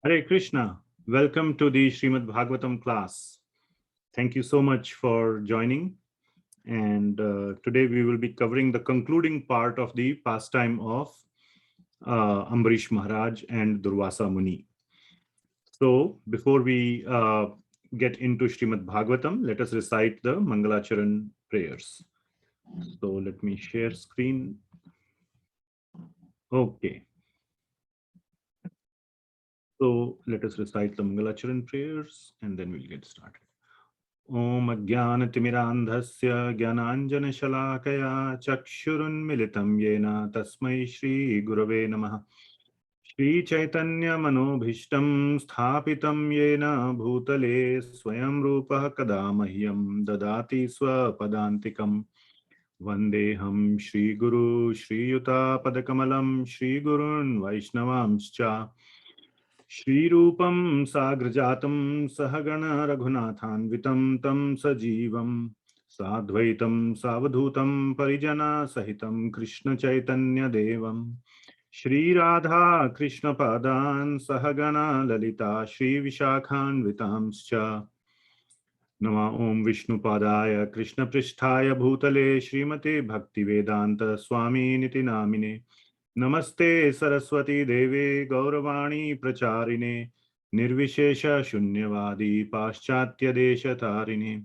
Hare Krishna. Welcome to the Srimad Bhagavatam class. Thank you so much for joining. And today we will be covering the concluding part of the pastime of Ambarish Maharaj and Durvasa Muni. So before we get into Srimad Bhagavatam, let us recite the Mangalacharan prayers. So let me share screen. Okay. So let us recite the Mangalacharan prayers and then we'll get started. ॐ अज्ञानतिमिरान्धस्य ज्ञानाञ्जनशलाकया चक्षुरुन्मिलितं येन तस्मै श्रीगुरवे नमः। श्रीचैतन्यमनोभीष्टं स्थापितं येन भूतले स्वयं रूपः कदा मह्यं ददाति स्वपदान्तिकम्। वन्देऽहं श्रीगुरु श्रीयुतापदकमलं श्रीगुरून् वैष्णवांश्च श्रीरूपं साग्रजातं सहगण रघुनाथान्वितं तं सजीवं साद्वैतं सावधूतं परिजनसहितं कृष्णचैतन्यदेवं श्रीराधा कृष्णपादान् सहगण ललिता श्रीविशाखान्वितांश्च। नमः ॐ विष्णुपादाय कृष्णपृष्ठाय भूतले श्रीमते भक्तिवेदान्त स्वामिनिति नामिने। नमस्ते सरस्वती देवे गौरवाणी प्रचारिणे निर्विशेष शून्यवादी पाश्चात्य देश तारिणे।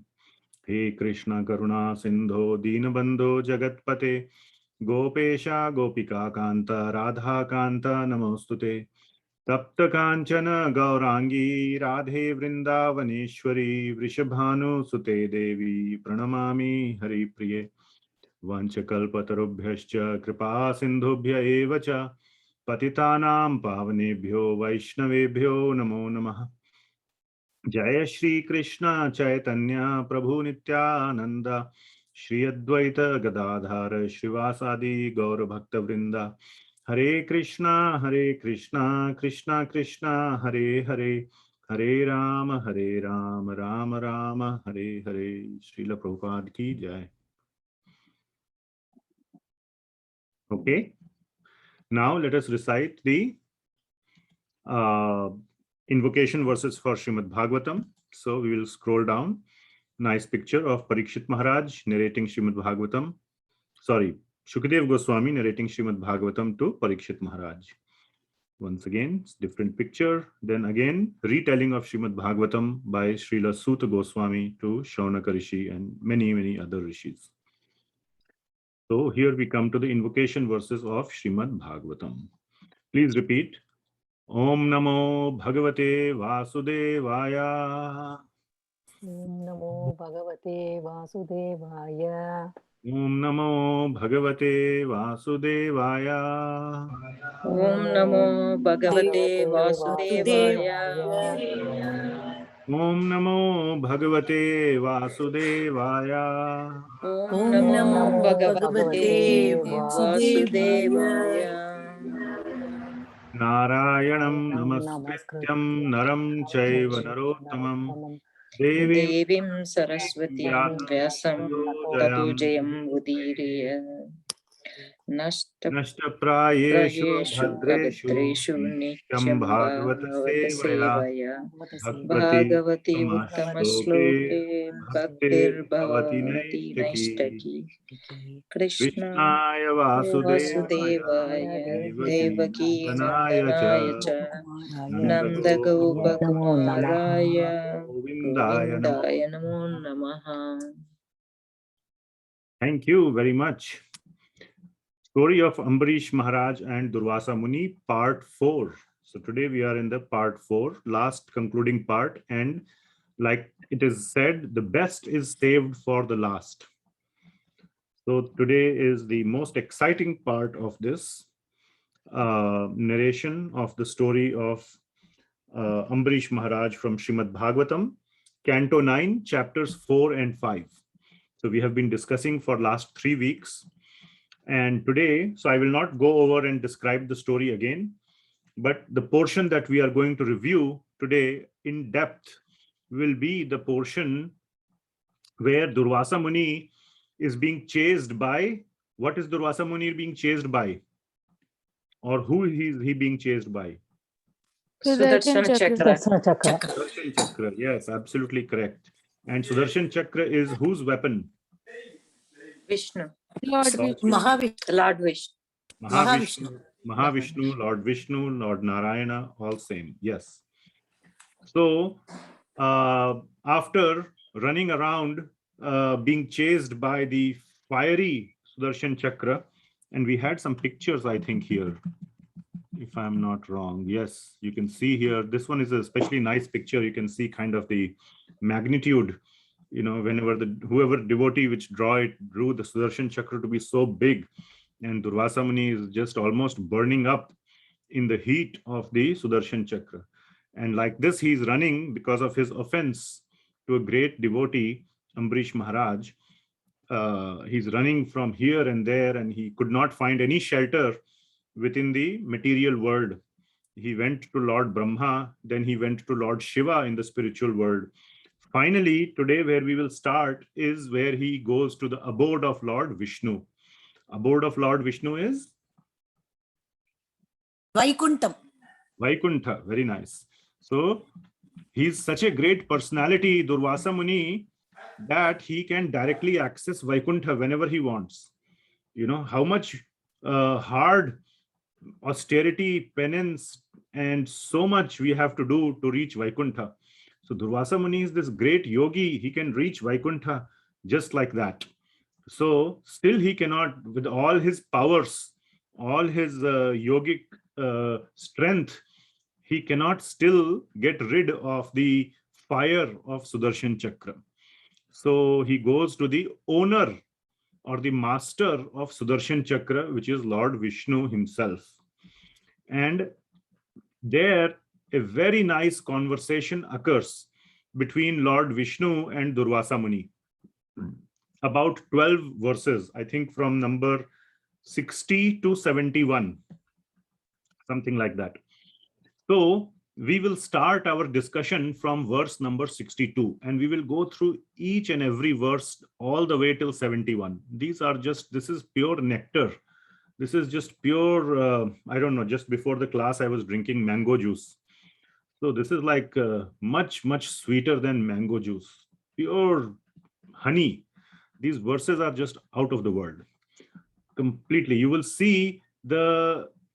हे कृष्ण करुणा सिंधो दीनबंधो जगत्पते गोपेशा गोपिका कांत राधा कांत नमोस्तुते। तप्त कांचन गौरांगी राधे वृंदावनेश्वरी वृषभानुसुते देवी प्रणमामि हरिप्रिये। वंशकल्पतरुभ्यश्च कृपा सिन्धुभ्य एव च पतितानां पावनेभ्यो वैष्णवेभ्यो नमो नमः। जय श्री कृष्ण चैतन्य प्रभु नित्यानंद श्री अद्वैत गदाधर श्रीवासादि गौर भक्त वृंद। हरे कृष्णा कृष्णा कृष्णा हरे हरे हरे राम राम राम हरे हरे। श्रील प्रभुपाद की जय। Okay, now let us recite the invocation verses for Srimad Bhagavatam. So we will scroll down. Nice picture of Parikshit Maharaj narrating Srimad Bhagavatam. Sorry, Shukadev Goswami narrating Srimad Bhagavatam to Parikshit Maharaj. Once again, different picture. Then again, retelling of Srimad Bhagavatam by Srila Suta Goswami to Shaunaka Rishi and many other rishis. So here we come to the invocation verses of Srimad Bhagavatam. Please repeat. Om Namo Bhagavate Vasudevaya. Om Namo Bhagavate Vasudevaya. Om Namo Bhagavate Vasudevaya. Om Namo Bhagavate Vasudevaya. Om Namo Bhagavate Vasudevaya. Om Om Namo Namo Bhagavate Bhagavate Vasudevaya. Narayanam Namaskrityam Namaskrityam Naram Naram Chaiva Chaiva Narottamam Narottamam Devim Devim Saraswatim Vyasam Tato Jayam Jayam Udiriya. Nashta Nashtaprayeshu Prayeshu Bhadreshu Abhadreshu Nityam Nityam Bhagavata Bhagavata Sevaya Sevaya. Bhagavati Bhagavati Uttamaśloke Uttamaśloke Bhaktir Bhaktir Bhavati Bhavati Naishtaki. Naistaki. Krishna Krishnaya Vasudevaya Vasudevaya Devaki Devaki Nandanaya Nandanaya Cha Cha Nandagopakumaraya Nandagopakumaraya Govindaya Namo. Govindaya Namo Namaha. Thank you very much. Story of Ambarish Maharaj and Durvasa Muni, part 4. So today we are in the part 4, last concluding part, and like it is said, the best is saved for the last. So today is the most exciting part of this narration of the story of Ambarish Maharaj from Srimad Bhagavatam, Canto 9, chapters 4 and 5. So we have been discussing for last 3 weeks. And today, so I will not go over and describe the story again, but the portion that we are going to review today in depth will be the portion where Durvasa Muni is being chased by. What is Durvasa Muni being chased by? Or who is he being chased by? Sudarshan Chakra. Darsana Chakra. Sudarshan Chakra, yes, absolutely correct. And Sudarshan Chakra is whose weapon? Vishnu. Lord Lord Vishnu. Mahavishnu. Lord Vishnu. Mahavishnu, Mahavishnu, Lord Vishnu, Lord Narayana, all same. Yes. So after running around, being chased by the fiery Sudarshan Chakra, and we had some pictures, I think, here, if I'm not wrong. Yes, you can see here. This one is a especially nice picture. You can see kind of the magnitude. You know, whenever whoever devotee which drew the Sudarshan Chakra to be so big, and Durvasa Muni is just almost burning up in the heat of the Sudarshan Chakra. And like this, he's running because of his offense to a great devotee, Ambarish Maharaj. He's running from here and there, and he could not find any shelter within the material world. He went to Lord Brahma, then he went to Lord Shiva in the spiritual world. Finally, today where we will start is where he goes to the abode of Lord Vishnu. Abode of Lord Vishnu is Vaikuntham. Vaikuntha. Very nice. So he's such a great personality, Durvasa Muni, that he can directly access Vaikuntha whenever he wants. You know how much hard austerity, penance, and so much we have to do to reach Vaikuntha. So Durvasa Muni is this great yogi. He can reach Vaikuntha just like that. So still he cannot, with all his powers, all his yogic strength, he cannot still get rid of the fire of Sudarshan Chakra. So he goes to the owner or the master of Sudarshan Chakra, which is Lord Vishnu himself. And there a very nice conversation occurs between Lord Vishnu and Durvasa Muni. About 12 verses, I think from number 60 to 71, something like that. So we will start our discussion from verse number 62, and we will go through each and every verse all the way till 71. This is pure nectar. This is just pure, I don't know, just before the class, I was drinking mango juice. So this is like much, much sweeter than mango juice, pure honey. These verses are just out of the world completely. You will see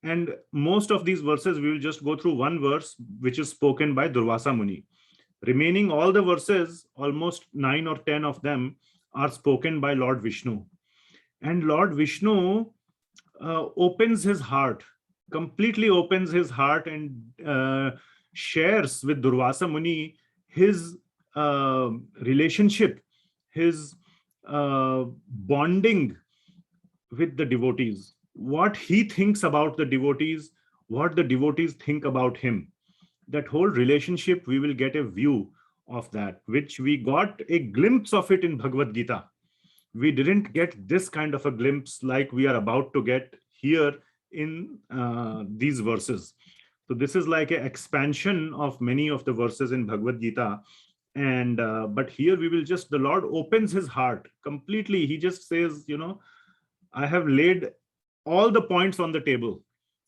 and most of these verses, we will just go through one verse, which is spoken by Durvasa Muni. Remaining all the verses, almost 9 or 10 of them are spoken by Lord Vishnu. And Lord Vishnu opens his heart, completely opens his heart, and shares with Durvasa Muni his relationship, his bonding with the devotees, what he thinks about the devotees, what the devotees think about him. That whole relationship, we will get a view of that, which we got a glimpse of it in Bhagavad Gita. We didn't get this kind of a glimpse like we are about to get here in these verses. So this is like an expansion of many of the verses in Bhagavad Gita. And but here we will just, the Lord opens his heart completely. He just says, you know, I have laid all the points on the table.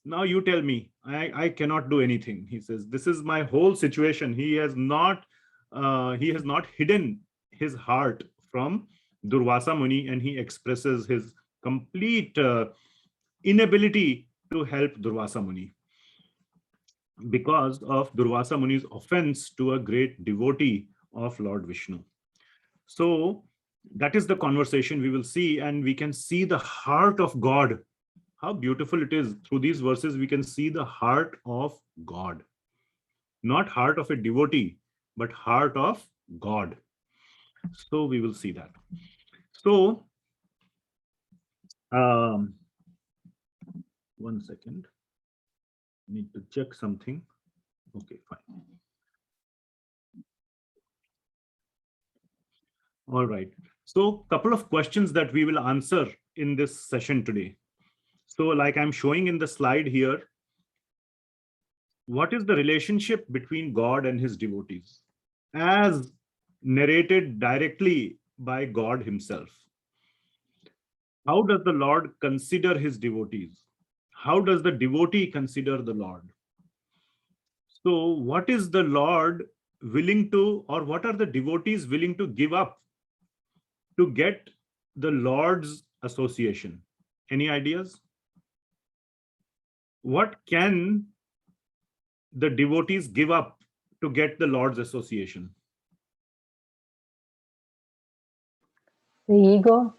Now you tell me, I cannot do anything. He says, this is my whole situation. He has not hidden his heart from Durvasa Muni, and he expresses his complete inability to help Durvasa Muni because of Durvasa Muni's offense to a great devotee of Lord Vishnu. So that is the conversation we will see, and we can see the heart of God. How beautiful it is. Through these verses, we can see the heart of God. Not heart of a devotee, but heart of God. So we will see that. So, one second. Need to check something. Okay, fine. All right. So, couple of questions that we will answer in this session today. So, like I'm showing in the slide here, what is the relationship between God and his devotees, as narrated directly by God himself? How does the Lord consider his devotees? How does the devotee consider the Lord? So what is the Lord willing to, or what are the devotees willing to give up to get the Lord's association? Any ideas? What can the devotees give up to get the Lord's association? The ego.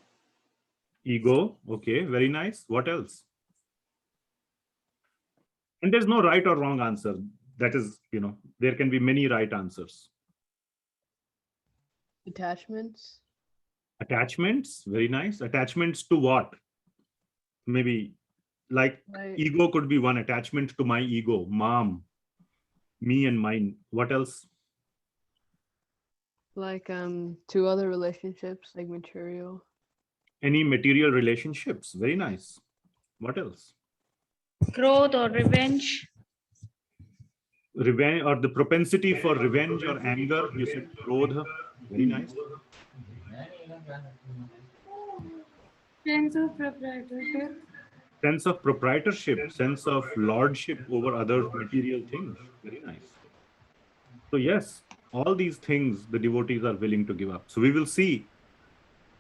Ego. Okay, very nice. What else? And there's no right or wrong answer. That is, there can be many right answers. Attachments. Attachments. Very nice. Attachments to what? Maybe like ego could be one. Attachment to my ego, mom, me and mine. What else? Like to other relationships, like material. Any material relationships. Very nice. What else? Growth or revenge. Revenge, or the propensity for revenge or anger. You said krodha. Very nice. Sense of proprietorship. Sense of proprietorship, sense of lordship over other material things. Very nice. So yes, all these things the devotees are willing to give up. So we will see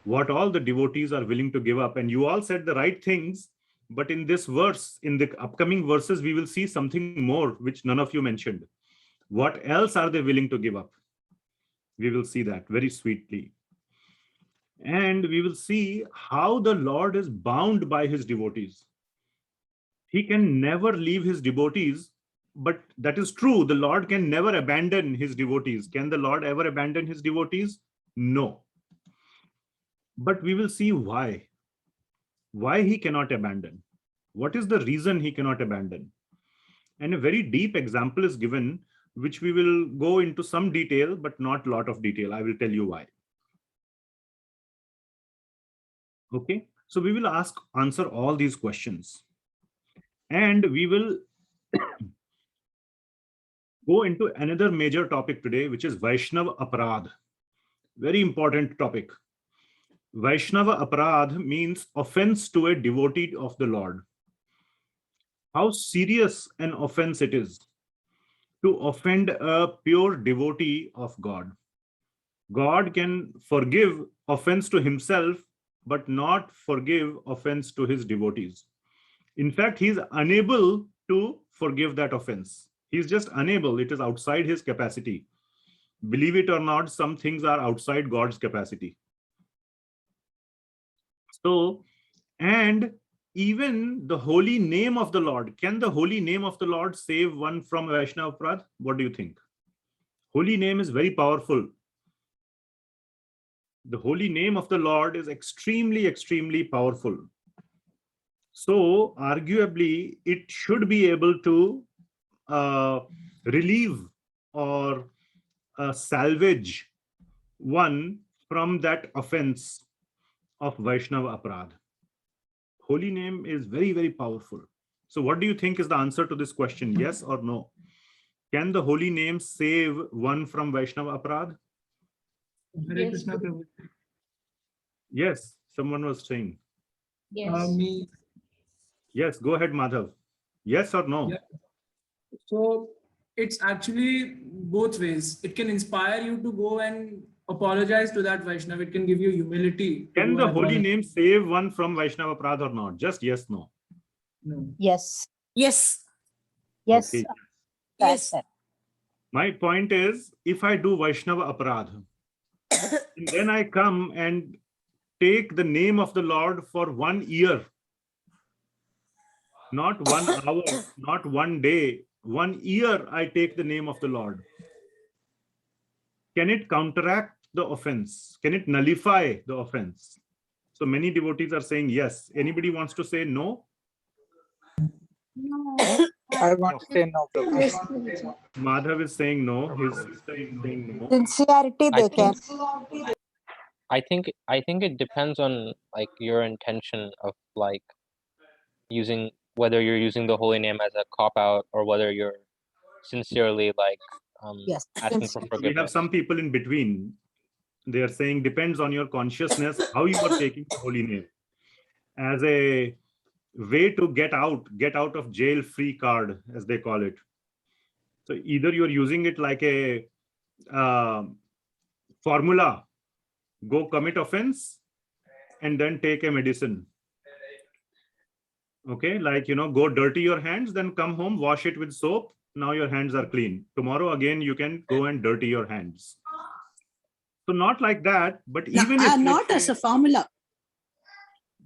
what all the devotees are willing to give up. And you all said the right things, but in this verse, in the upcoming verses, we will see something more, which none of you mentioned. What else are they willing to give up? We will see that very sweetly. And we will see how the Lord is bound by his devotees. He can never leave his devotees, but that is true. The Lord can never abandon his devotees. Can the Lord ever abandon his devotees? No. But we will see why. Why he cannot abandon. What is the reason he cannot abandon? And a very deep example is given, which we will go into some detail, but not a lot of detail. I will tell you why. Okay, so we will answer all these questions. And we will go into another major topic today, which is Vaishnava Aparadh. Very important topic. Vaishnava Aparadh means offense to a devotee of the Lord. How serious an offense it is to offend a pure devotee of God. God can forgive offense to himself, but not forgive offense to his devotees. In fact, he is unable to forgive that offense. He is just unable. It is outside his capacity. Believe it or not, some things are outside God's capacity. So, and even the holy name of the Lord, can the holy name of the Lord save one from Vaishnava Aparadh? What do you think? Holy name is very powerful. The holy name of the Lord is extremely, extremely powerful. So arguably, it should be able to relieve or salvage one from that offense of Vaishnava Aparadh. Holy name is very, very powerful. So what do you think is the answer to this question? Yes or no? Can the holy name save one from Vaishnava Aparadh? Hare Krishna Prabhu. Yes, someone was saying. Yes. Me. Yes, go ahead, Madhav. Yes or no? Yeah. So it's actually both ways. It can inspire you to go and apologize to that Vaishnava. It can give you humility. Can the holy name save one from Vaishnava Aparadh or not? Just yes, no. No. Yes. Yes. Yes. Okay. Yes. My point is, if I do Vaishnava Aparadh, and then I come and take the name of the Lord for 1 year, not 1 hour, not 1 day, 1 year I take the name of the Lord. Can it counteract the offense? Can it nullify the offense? So many devotees are saying yes. Anybody wants to say no? No. I want to say no, Prabhu. Madhav is saying no. He's saying no. Sincerity I they can. I think it depends on like your intention of like using, whether you're using the holy name as a cop out or whether you're sincerely like Yes. asking for We have forgiveness. some people in between. They are saying depends on your consciousness how you are taking the holy name as a way to get out of jail free card, as they call it. So either you're using it like a formula, go commit offense and then take a medicine. Okay, like, go dirty your hands, then come home, wash it with soap. Now your hands are clean. Tomorrow again, you can go and dirty your hands. So not like that, but even if, not as a formula.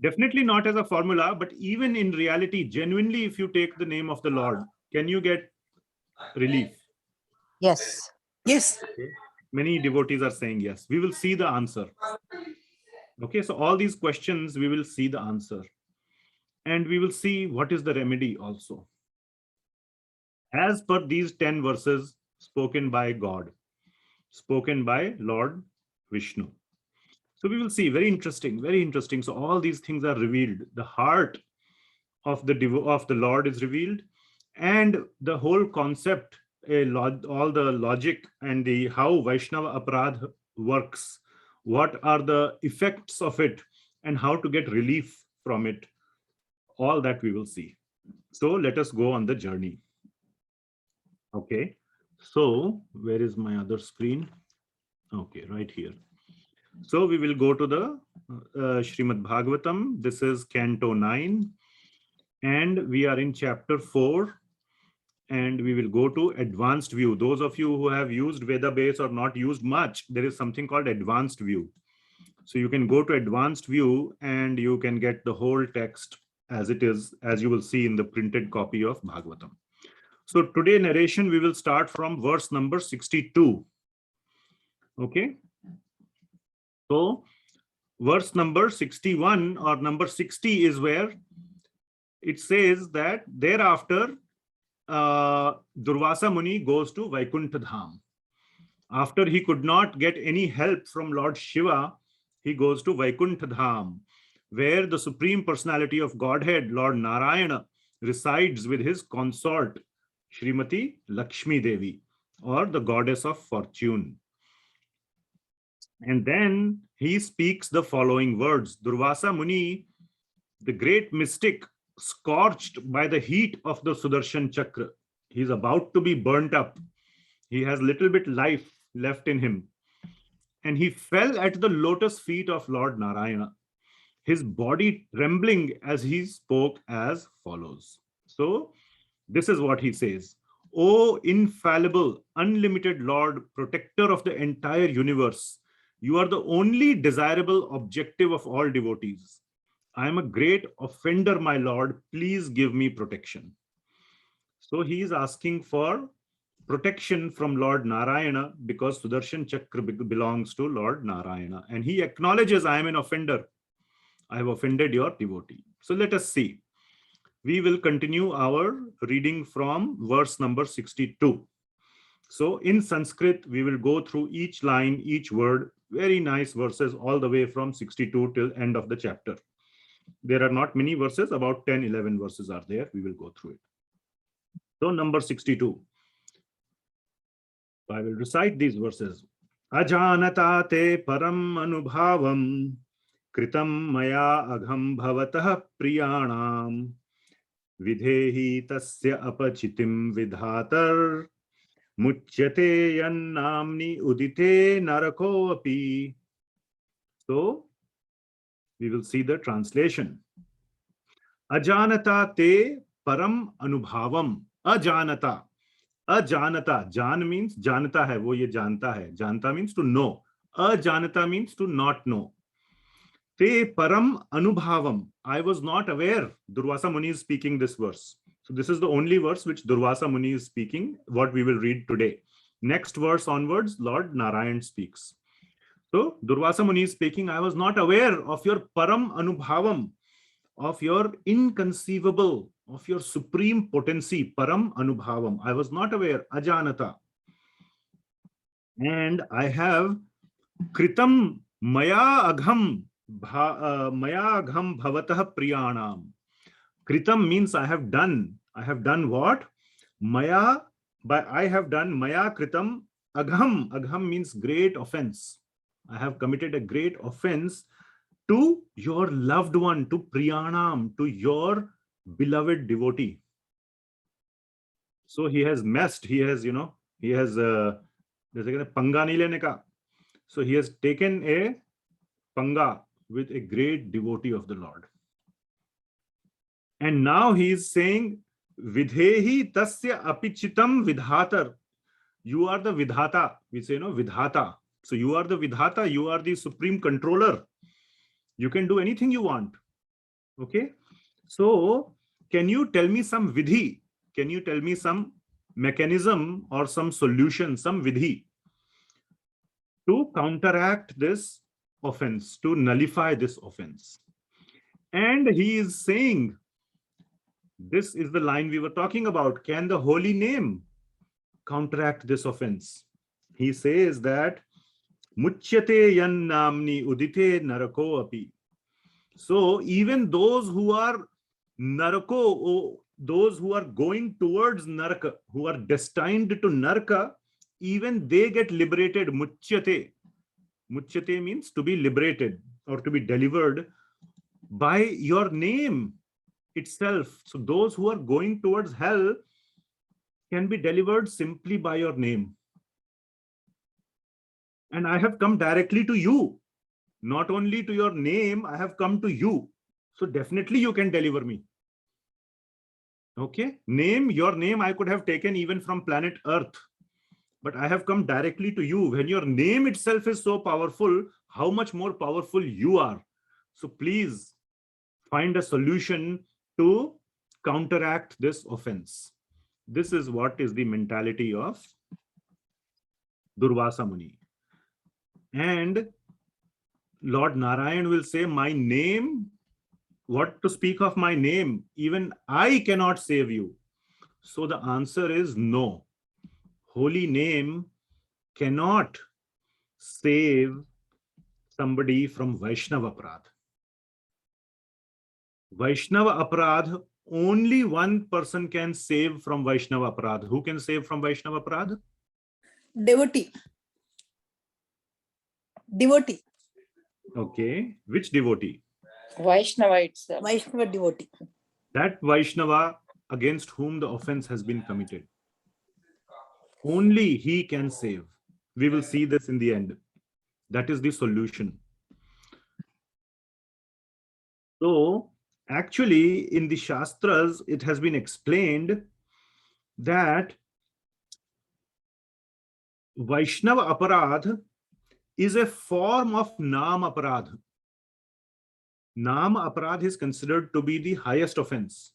Definitely not as a formula, but even in reality, genuinely, if you take the name of the Lord, can you get relief? Yes. Yes. Okay. Many devotees are saying yes. We will see the answer. Okay, so all these questions, we will see the answer. And we will see what is the remedy also. As per these 10 verses spoken by God, spoken by Lord Vishnu. So we will see, very interesting, very interesting. So all these things are revealed. The heart of the Lord is revealed, and the whole concept, all the logic and the how Vaishnava Aparadha works, what are the effects of it, and how to get relief from it. All that we will see. So let us go on the journey. Okay, so where is my other screen? Okay, right here. So we will go to the Srimad Bhagavatam. This is Canto 9, and we are in chapter 4, and we will go to advanced view. Those of you who have used Veda base or not used much, there is something called advanced view. So you can go to advanced view and you can get the whole text as it is, as you will see in the printed copy of Bhagavatam. So today narration, we will start from verse number 62. Okay. So verse number 61 or number 60 is where it says that thereafter Durvasa Muni goes to Vaikuntha Dham. After he could not get any help from Lord Shiva, he goes to Vaikuntha Dham, where the Supreme Personality of Godhead, Lord Narayana, resides with his consort, Srimati Lakshmi Devi, or the goddess of fortune. And then he speaks the following words. Durvasa Muni, the great mystic, scorched by the heat of the Sudarshan Chakra. He's about to be burnt up. He has little bit life left in him. And he fell at the lotus feet of Lord Narayana, his body trembling as he spoke as follows. So this is what he says. O infallible, unlimited Lord, protector of the entire universe, you are the only desirable objective of all devotees. I am a great offender, my Lord. Please give me protection. So he is asking for protection from Lord Narayana because Sudarshan Chakra belongs to Lord Narayana. And he acknowledges, I am an offender. I have offended your devotee. So let us see. We will continue our reading from verse number 62. So in Sanskrit, we will go through each line, each word, very nice verses all the way from 62 till end of the chapter. There are not many verses, about 10, 11 verses are there. We will go through it. So number 62. I will recite these verses. Ajanata te param anubhavam kritam maya agham bhavatah priyanam vidhehi tasya apachitim vidhatar muchyate yannamni udite narako api. So we will see the translation. Ajanata te param anubhavam. Ajanata. Ajanata. Jan means janata hai, wo ye janta hai. Janta means to know. Ajanata means to not know. Te param anubhavam. I was not aware. Durvasa Muni is speaking this verse. So this is the only verse which Durvasa Muni is speaking, what we will read today. Next verse onwards, Lord Narayan speaks. So Durvasa Muni is speaking, I was not aware of your param anubhavam, of your inconceivable, of your supreme potency, param anubhavam. I was not aware, ajanata. And I have kritam maya agham bhavatah priyanam. Kritam means I have done. I have done what? Maya, I have done maya kritam agham. Agham means great offense. I have committed a great offense to your loved one, to Priyanam, to your beloved devotee. So he has messed, he has, जैसे कहते हैं पंगा नहीं लेने का. So he has taken a panga with a great devotee of the Lord. And now he is saying, Vidhehi tasya apichitam vidhatar. You are the vidhata. We say, vidhata. So you are the vidhata. You are the supreme controller. You can do anything you want. Okay. So can you tell me some vidhi? Can you tell me some mechanism or some solution, some vidhi to counteract this offense, to nullify this offense? And he is saying, this is the line we were talking about. Can the holy name counteract this offense? He says that Muchyate yan namni udite narako api. So even those who are narako, those who are going towards naraka, who are destined to naraka, even they get liberated. Muchyate. Muchyate means to be liberated or to be delivered by your name itself. So those who are going towards hell can be delivered simply by your name. And I have come directly to you. Not only to your name, I have come to you. So definitely you can deliver me. Okay, your name I could have taken even from planet Earth, but I have come directly to you. When your name itself is so powerful, how much more powerful you are. So please find a solution to counteract this offense. This is what is the mentality of Durvasa Muni. And Lord Narayan will say, my name, what to speak of my name? Even I cannot save you. So the answer is no. Holy name cannot save somebody from Vaishnava Aparadh. Vaishnava Aparadh, only one person can save from Vaishnava Aparadh. Who can save from Vaishnava Aparadh? Devotee. Devotee. Okay. Which devotee? Vaishnava itself. Vaishnava devotee. That Vaishnava against whom the offense has been committed. Only he can save. We will see this in the end. That is the solution. So, actually, in the Shastras, it has been explained that Vaishnava Aparadh is a form of Nam Aparadh. Nam Aparadh is considered to be the highest offense.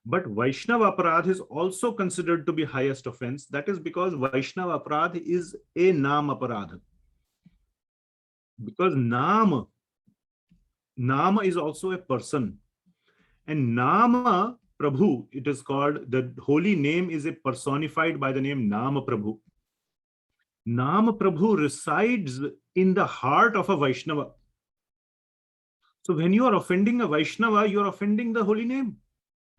But Vaishnava Aparadh is also considered to be highest offense. That is because Vaishnava Aparadh is a Nam Aparadh. Because Nama is also a person. And Nama Prabhu, it is called, the holy name is a personified by the name Nama Prabhu. Nama Prabhu resides in the heart of a Vaishnava. So when you are offending a Vaishnava, you are offending the holy name.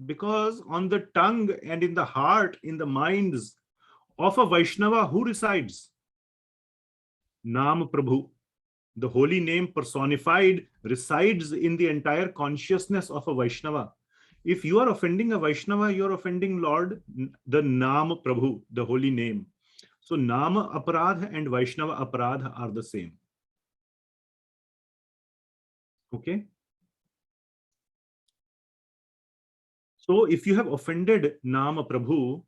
Because on the tongue and in the heart, in the minds of a Vaishnava, who resides? Nama Prabhu. The holy name personified resides in the entire consciousness of a Vaishnava. If you are offending a Vaishnava, you are offending Lord, the Nama Prabhu, the holy name. So Nama Aparadha and Vaishnava Aparadha are the same. Okay. So if you have offended Nama Prabhu,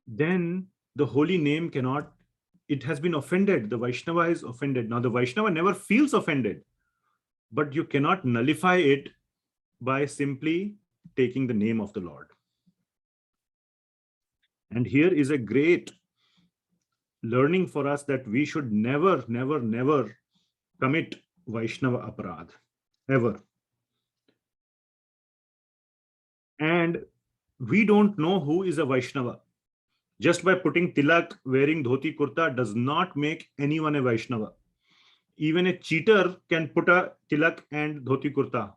then the holy name cannot, it has been offended. The Vaishnava is offended. Now the Vaishnava never feels offended, but you cannot nullify it by simply taking the name of the Lord. And here is a great learning for us that we should never, never, never commit Vaishnava Aparadh, ever. And we don't know who is a Vaishnava. Just by putting tilak, wearing dhoti kurta does not make anyone a Vaishnava. Even a cheater can put a tilak and dhoti kurta.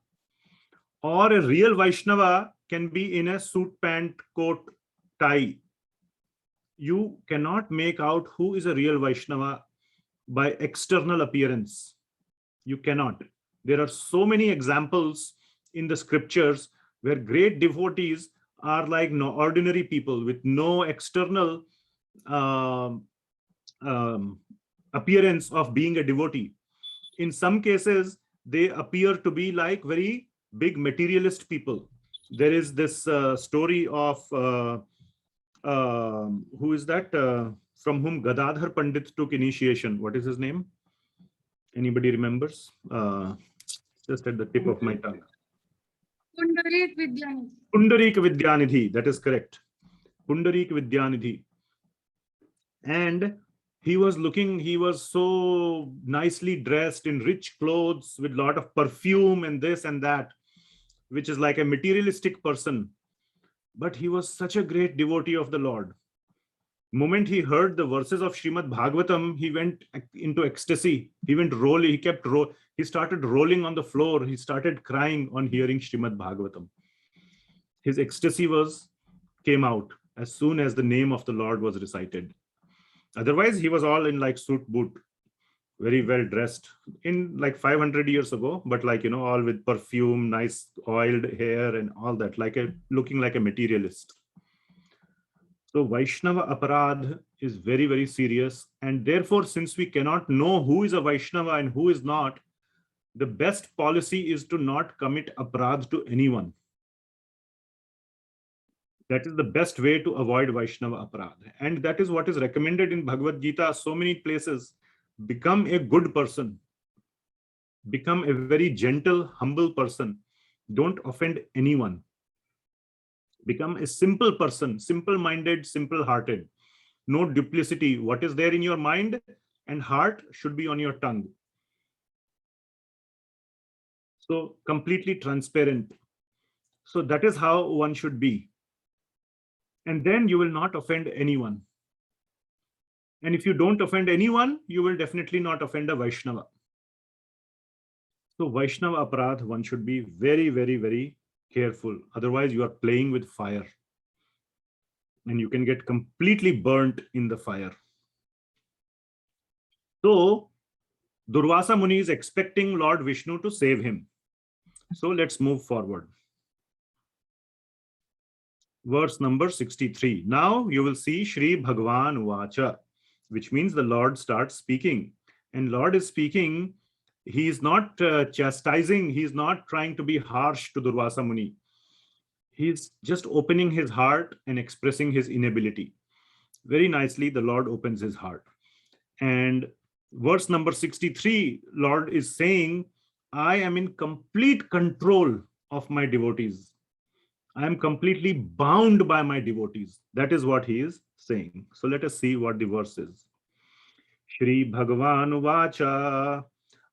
Or a real Vaishnava can be in a suit, pant, coat, tie. You cannot make out who is a real Vaishnava by external appearance. You cannot. There are so many examples in the scriptures where great devotees are like no ordinary people with no external um, appearance of being a devotee. In some cases, they appear to be like very big materialist people. There is this story of who is that? From whom Gadadhar Pandit took initiation. What is his name? Anybody remembers? Just at the tip of my tongue. Pundarik Vidyanidhi. Pundarik Vidyanidhi, that is correct. Pundarik Vidyanidhi. And he was so nicely dressed in rich clothes with a lot of perfume and this and that, which is like a materialistic person. But he was such a great devotee of the Lord. Moment he heard the verses of Srimad Bhagavatam, he went into ecstasy. He went rolling, he started rolling on the floor. He started crying on hearing Srimad Bhagavatam. His ecstasy came out as soon as the name of the Lord was recited. Otherwise, he was all in like suit boot, very well dressed in like 500 years ago, but like, all with perfume, nice oiled hair and all that, looking like a materialist. So Vaishnava Aparadh is very, very serious. And therefore, since we cannot know who is a Vaishnava and who is not, the best policy is to not commit aparadh to anyone. That is the best way to avoid Vaishnava Aparadh. And that is what is recommended in Bhagavad Gita, so many places. Become a good person. Become a very gentle, humble person. Don't offend anyone. Become a simple person, simple-minded, simple-hearted. No duplicity. What is there in your mind and heart should be on your tongue. So completely transparent. So that is how one should be. And then you will not offend anyone. And if you don't offend anyone, you will definitely not offend a Vaishnava. So Vaishnava Aparadh, one should be very, very, very careful. Otherwise, you are playing with fire. And you can get completely burnt in the fire. So Durvasa Muni is expecting Lord Vishnu to save him. So let's move forward. Verse number 63. Now you will see Shri Bhagavan Vacha, which means the Lord starts speaking. And Lord is speaking. He is not chastising. He is not trying to be harsh to Durvasa Muni. He is just opening his heart and expressing his inability. Very nicely, the Lord opens his heart. And verse number 63, Lord is saying, I am in complete control of my devotees. I am completely bound by my devotees. That is what he is saying. So let us see what the verse is. Shri Bhagavan Vacha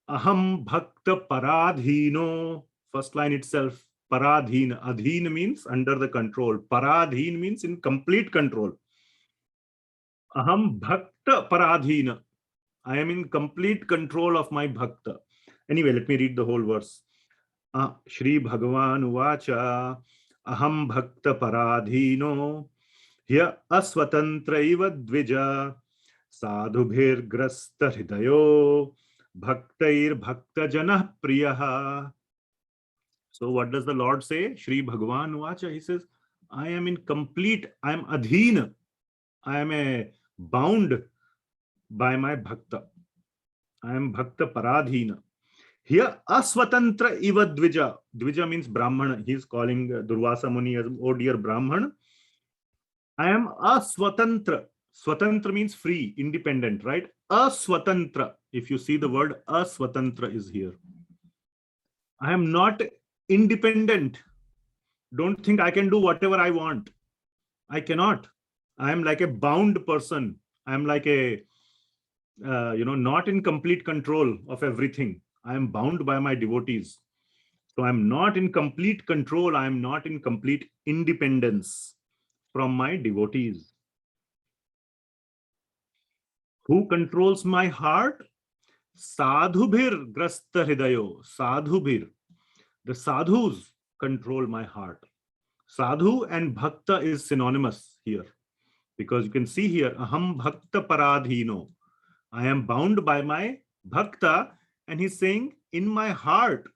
Aham Bhakta Paradhino. First line itself, Paradhin. Adhin means under the control. Paradhin means in complete control. Aham Bhakta Paradhina. I am in complete control of my Bhakta. Anyway, let me read the whole verse. Shri Bhagavan Vacha Aham Bhakta Paradhino Hya Aswatantra Iva Dvija Sadhubhir Grasta Hridayo Bhaktair Bhakta Janah Priyaha. So what does the Lord say? Shri Bhagavan Vacha, he says, I am in complete, I am adhin. I am bound by my Bhakta. I am Bhakta Paradhina. Here, Aswatantra Iva Dvija. Dvija means Brahmana. He is calling Durvasa Muni as, oh dear Brahmana. I am Aswatantra. Swatantra means free, independent, right? Aswatantra. If you see the word Aswatantra is here. I am not independent. Don't think I can do whatever I want. I cannot. I am like a bound person. I am like a, not in complete control of everything. I am bound by my devotees. So I am not in complete control. I am not in complete independence from my devotees. Who controls my heart? Sadhubhir grasta hridayo. Sadhubhir. The sadhus control my heart. Sadhu and bhakta is synonymous here. Because you can see here, aham bhakta paradhino. I am bound by my bhakta. And he's saying, in my heart,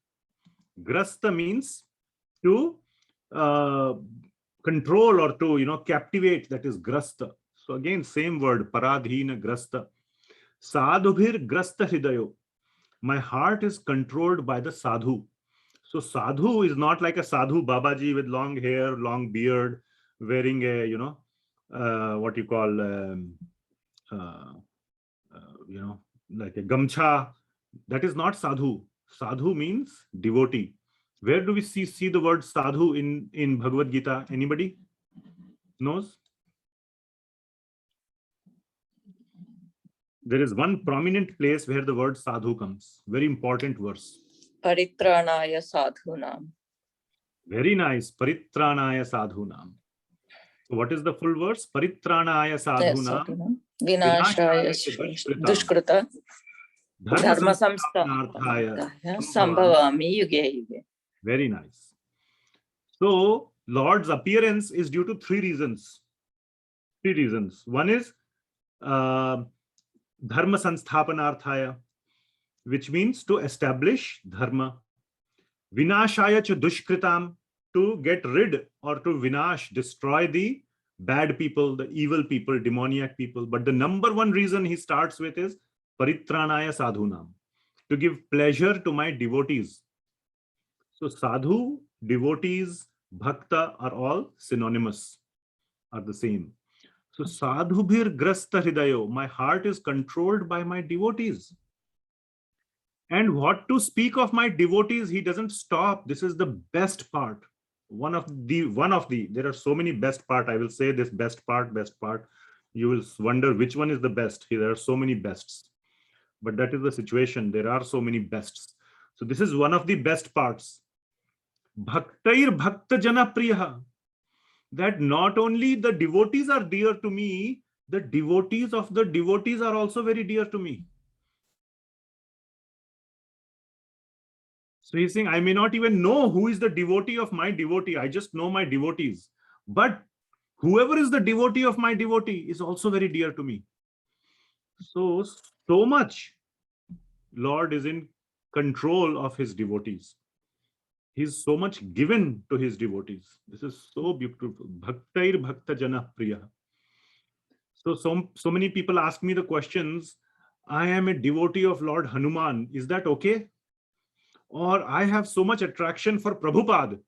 grasta means to control or to captivate, that is grasta. So again, same word, paradhina grasta. Sadhubhir grasta hridayo. My heart is controlled by the sadhu. So sadhu is not like a sadhu Babaji with long hair, long beard, wearing a what you call like a gamcha. That is not sadhu. Sadhu means devotee. Where do we see the word sadhu in Bhagavad Gita? Anybody knows? There is one prominent place where the word sadhu comes. Very important verse. Paritranaya sadhunam. Very nice. Paritranaya sadhunam. So what is the full verse? Paritranaya sadhunam. Vinashaya dushkrita. Dharma samsthapanarthaya sambhavami yuge yuge. Very nice. So Lord's appearance is due to three reasons. One is Dharma samsthapanarthaya, which means to establish dharma. Vinashaya cha dushkritam, to get rid or to vinash, destroy the bad people, the evil people, demoniac people. But the number one reason he starts with is paritranaya sadhunam, to give pleasure to my devotees. So sadhu, devotees, bhakta are all synonymous, are the same. So sadhubhir grasta hridayo, my heart is controlled by my devotees. And what to speak of my devotees, he doesn't stop. This is the best part. One of the, there are so many best part. I will say this best part. You will wonder which one is the best. There are so many bests, but that is the situation. There are so many bests. So this is one of the best parts. Bhaktair bhakta jana priya. That not only the devotees are dear to me, the devotees of the devotees are also very dear to me. So he's saying, I may not even know who is the devotee of my devotee. I just know my devotees. But whoever is the devotee of my devotee is also very dear to me. So much Lord is in control of his devotees. He's so much given to his devotees. This is so beautiful. Bhaktair bhakta jana priya. So many people ask me the questions. I am a devotee of Lord Hanuman. Is that okay? Or I have so much attraction for Prabhupada.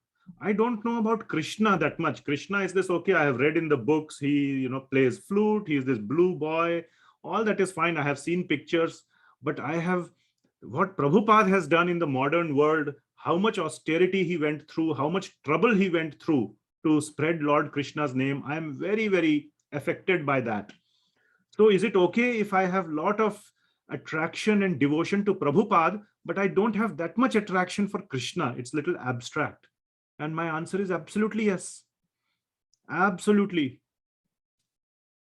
I don't know about Krishna that much. Krishna is this, okay, I have read in the books, he plays flute, he is this blue boy. All that is fine. I have seen pictures, but what Prabhupada has done in the modern world, how much austerity he went through, how much trouble he went through to spread Lord Krishna's name. I am very, very affected by that. So is it okay if I have a lot of attraction and devotion to Prabhupada, but I don't have that much attraction for Krishna? It's a little abstract. And my answer is absolutely yes. Absolutely.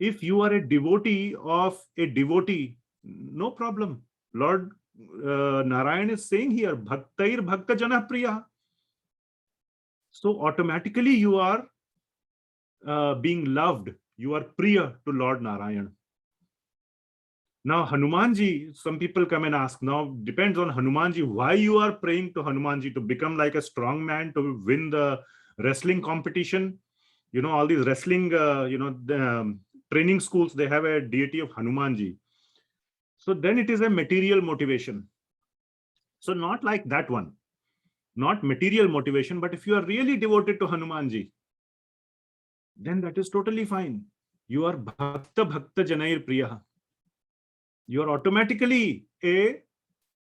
If you are a devotee of a devotee, no problem. Lord Narayan is saying here, Bhaktair Bhakta Jana Priya. So automatically you are being loved. You are Priya to Lord Narayan. Now Hanumanji, some people come and ask, now depends on Hanumanji, why you are praying to Hanumanji? To become like a strong man, to win the wrestling competition? All these wrestling, training schools, they have a deity of Hanumanji. So then it is a material motivation. So not like that one, not material motivation, but if you are really devoted to Hanumanji, then that is totally fine. You are Bhakta Bhakta Janair Priya. You are automatically a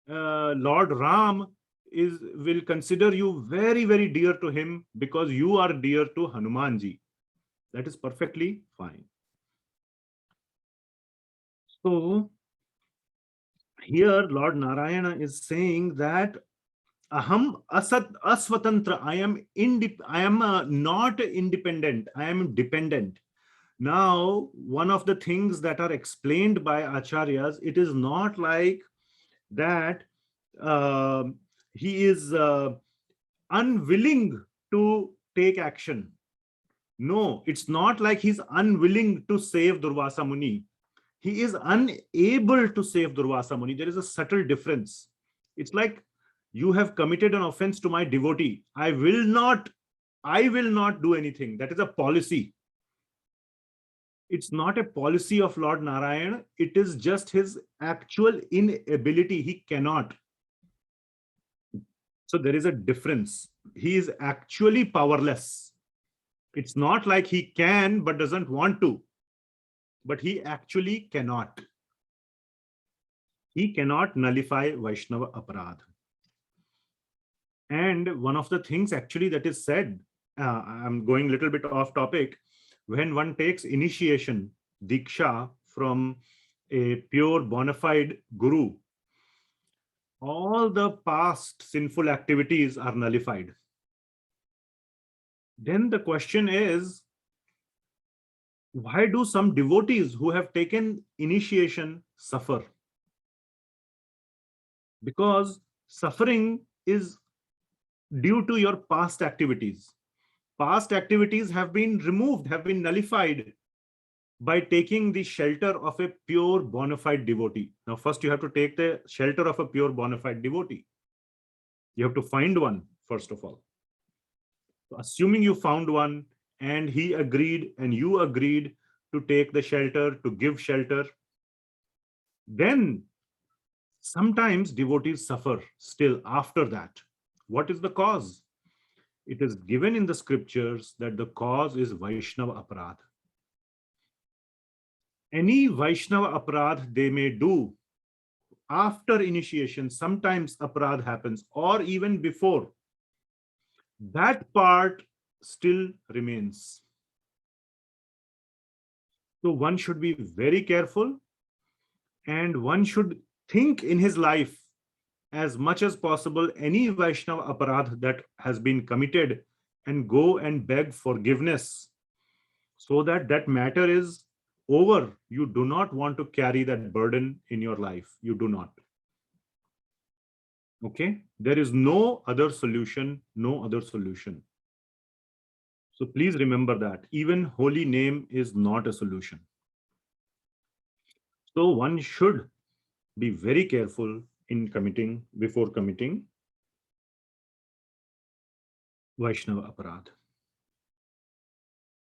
Lord Ram will consider you very, very dear to him because you are dear to Hanumanji. That is perfectly fine. So here Lord Narayana is saying that Aham asat asvatantra. I am not independent. I am dependent. Now, one of the things that are explained by Acharyas, it is not like that he is unwilling to take action. No, it's not like he's unwilling to save Durvasa Muni. He is unable to save Durvasa Muni. There is a subtle difference. It's like you have committed an offense to my devotee. I will not I will not do anything. That is a policy. It's not a policy of Lord Narayan. It is just his actual inability. He cannot. So there is a difference. He is actually powerless. It's not like he can but doesn't want to, but he actually cannot. He cannot nullify Vaishnava Aparadha. And one of the things actually that is said, I'm going a little bit off topic, when one takes initiation, Diksha, from a pure bona fide guru, all the past sinful activities are nullified. Then the question is, why do some devotees who have taken initiation suffer? Because suffering is due to your past activities. Past activities have been removed, have been nullified by taking the shelter of a pure bona fide devotee. Now, first you have to take the shelter of a pure bona fide devotee. You have to find one, first of all. So assuming you found one and he agreed and you agreed to take the shelter, to give shelter, then sometimes devotees suffer still after that. What is the cause? It is given in the scriptures that the cause is Vaishnava Aparadha. Any Vaishnava Aparadha they may do after initiation, sometimes Aparadha happens, or even before. That part still remains. So one should be very careful, and one should think in his life as much as possible any Vaishnava Aparadha that has been committed, and go and beg forgiveness so that that matter is over. You do not want to carry that burden in your life. You do not. Okay? There is no other solution, no other solution. So please remember that. Even holy name is not a solution. So one should be very careful in committing, before committing Vaishnava Aparadha.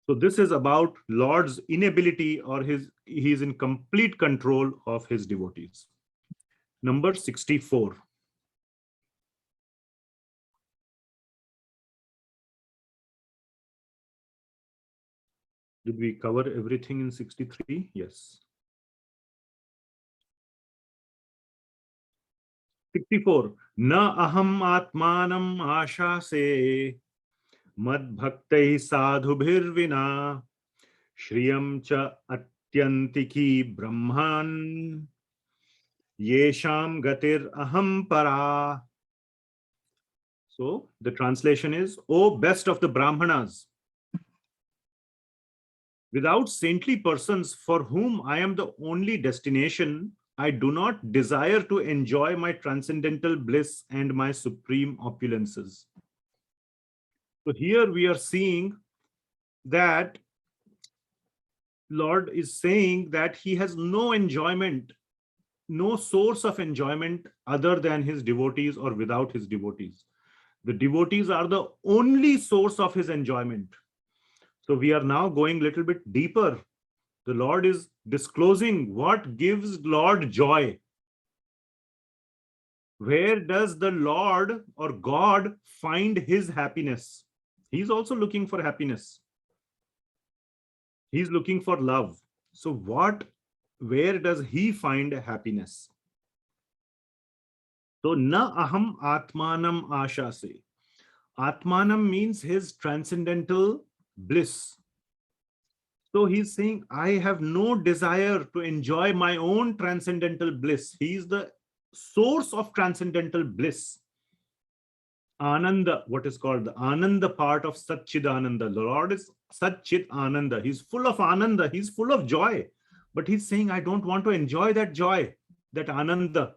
So this is about Lord's inability, or he is in complete control of his devotees. Number 64. Did we cover everything in 63? Yes. 64. Na aham atmanam ashase mad bhaktai sadhubhir vina shriyam cha atyantiki brahman yesham gatir aham para. So the translation is, O best of the Brahmanas, without saintly persons for whom I am the only destination, I do not desire to enjoy my transcendental bliss and my supreme opulences. So here we are seeing that Lord is saying that he has no enjoyment, no source of enjoyment other than his devotees or without his devotees. The devotees are the only source of his enjoyment. So we are now going a little bit deeper. The Lord is disclosing what gives Lord joy. Where does the Lord or God find his happiness? He's also looking for happiness. He's looking for love. So where does he find happiness? So na aham atmanam ashase. Atmanam means his transcendental bliss. So he's saying, I have no desire to enjoy my own transcendental bliss. He is the source of transcendental bliss. Ananda, what is called the Ananda part of Satchidananda. The Lord is Satchit Ananda. He's full of Ananda. He's full of joy. But he's saying, I don't want to enjoy that joy, that Ananda,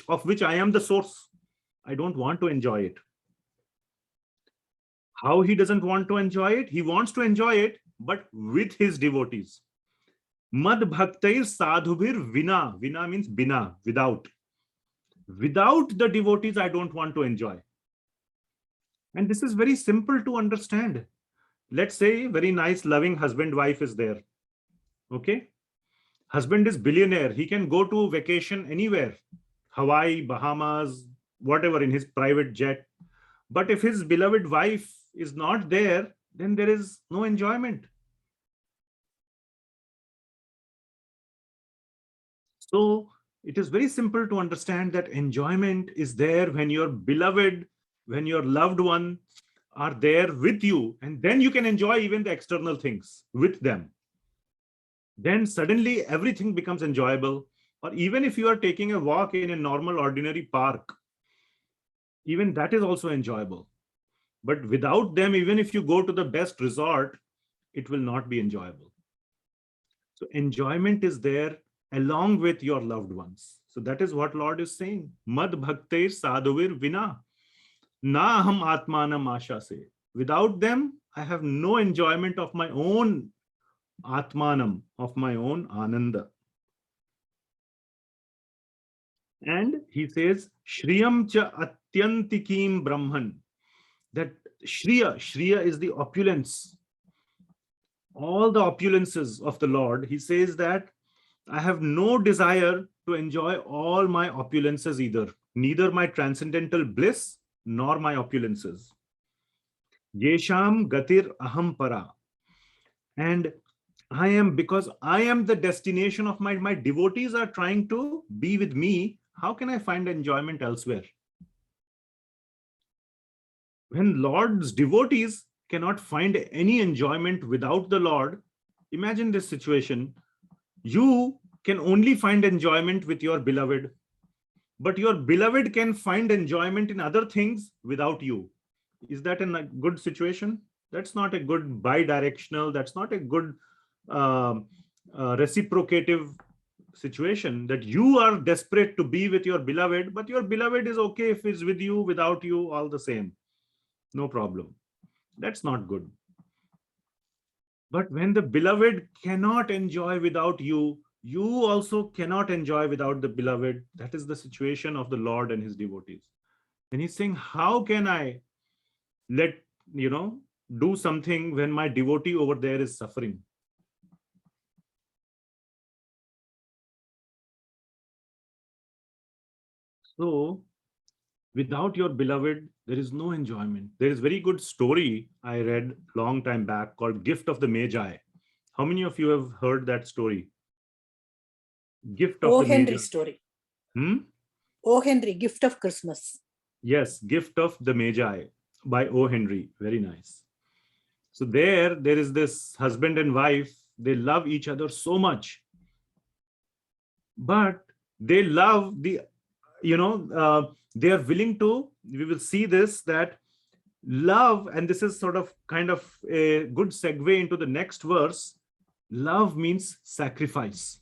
of which I am the source. I don't want to enjoy it. How he doesn't want to enjoy it? He wants to enjoy it, but with his devotees. Mad bhaktair sadhubhir vina. Vina means bina, without. Without the devotees, I don't want to enjoy. And this is very simple to understand. Let's say very nice, loving husband, wife is there. Okay. Husband is billionaire. He can go to vacation anywhere, Hawaii, Bahamas, whatever, in his private jet. But if his beloved wife is not there, then there is no enjoyment. So it is very simple to understand that enjoyment is there when your beloved, when your loved one are there with you, and then you can enjoy even the external things with them. Then suddenly everything becomes enjoyable. Or even if you are taking a walk in a normal, ordinary park, even that is also enjoyable. But without them, even if you go to the best resort, it will not be enjoyable. So enjoyment is there along with your loved ones. So that is what Lord is saying. Mad bhakte sadhuvir vina na ham atmanam asha se. Without them, I have no enjoyment of my own atmanam, of my own ananda. And he says, Shriyam cha atyantikim brahman. That Shriya is the opulence. All the opulences of the Lord. He says that I have no desire to enjoy all my opulences either. Neither my transcendental bliss nor my opulences. Yesham gatir aham para. And I am, because I am the destination of my devotees are trying to be with me. How can I find enjoyment elsewhere? When Lord's devotees cannot find any enjoyment without the Lord, imagine this situation. You can only find enjoyment with your beloved, but your beloved can find enjoyment in other things without you. Is that a good situation? That's not a good bi-directional, that's not a good reciprocative situation, that you are desperate to be with your beloved, but your beloved is okay if it's with you, without you, all the same. No problem. That's not good. But when the beloved cannot enjoy without you, you also cannot enjoy without the beloved. That is the situation of the Lord and his devotees. And he's saying, how can I do something when my devotee over there is suffering? So without your beloved, there is no enjoyment. There is a very good story I read long time back called Gift of the Magi. How many of you have heard that story? Gift of O. the Henry Magi. story. Hmm? O. Henry, Gift of Christmas. Yes, Gift of the Magi by O. Henry. Very nice. So there is this husband and wife. They love each other so much. But they love they are willing to, we will see this, that love, and this is sort of kind of a good segue into the next verse. Love means sacrifice.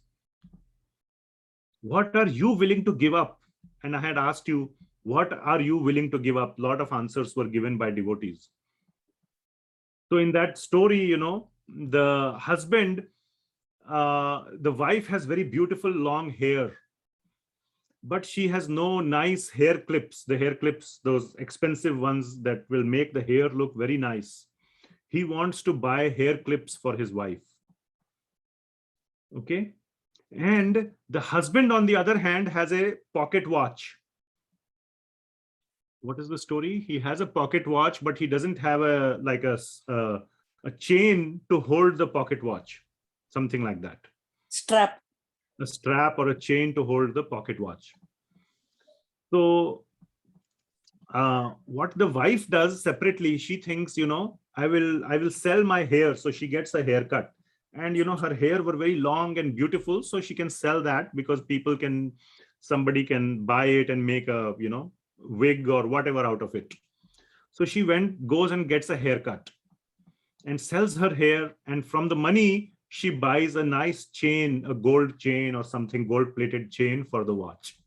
What are you willing to give up? And I had asked you, what are you willing to give up? A lot of answers were given by devotees. So in that story, the husband, the wife has very beautiful long hair, but she has no nice hair clips, the hair clips, those expensive ones that will make the hair look very nice. He wants to buy hair clips for his wife. Okay. And the husband, on the other hand, has a pocket watch. What is the story? He has a pocket watch, but he doesn't have a chain to hold the pocket watch, something like that. Strap. A strap or a chain to hold the pocket watch. So what the wife does separately, she thinks, I will sell my hair. So she gets a haircut, and her hair were very long and beautiful, so she can sell that because somebody can buy it and make a wig or whatever out of it. So she goes and gets a haircut and sells her hair, and from the money she buys a nice chain, a gold chain or something, gold-plated chain for the watch.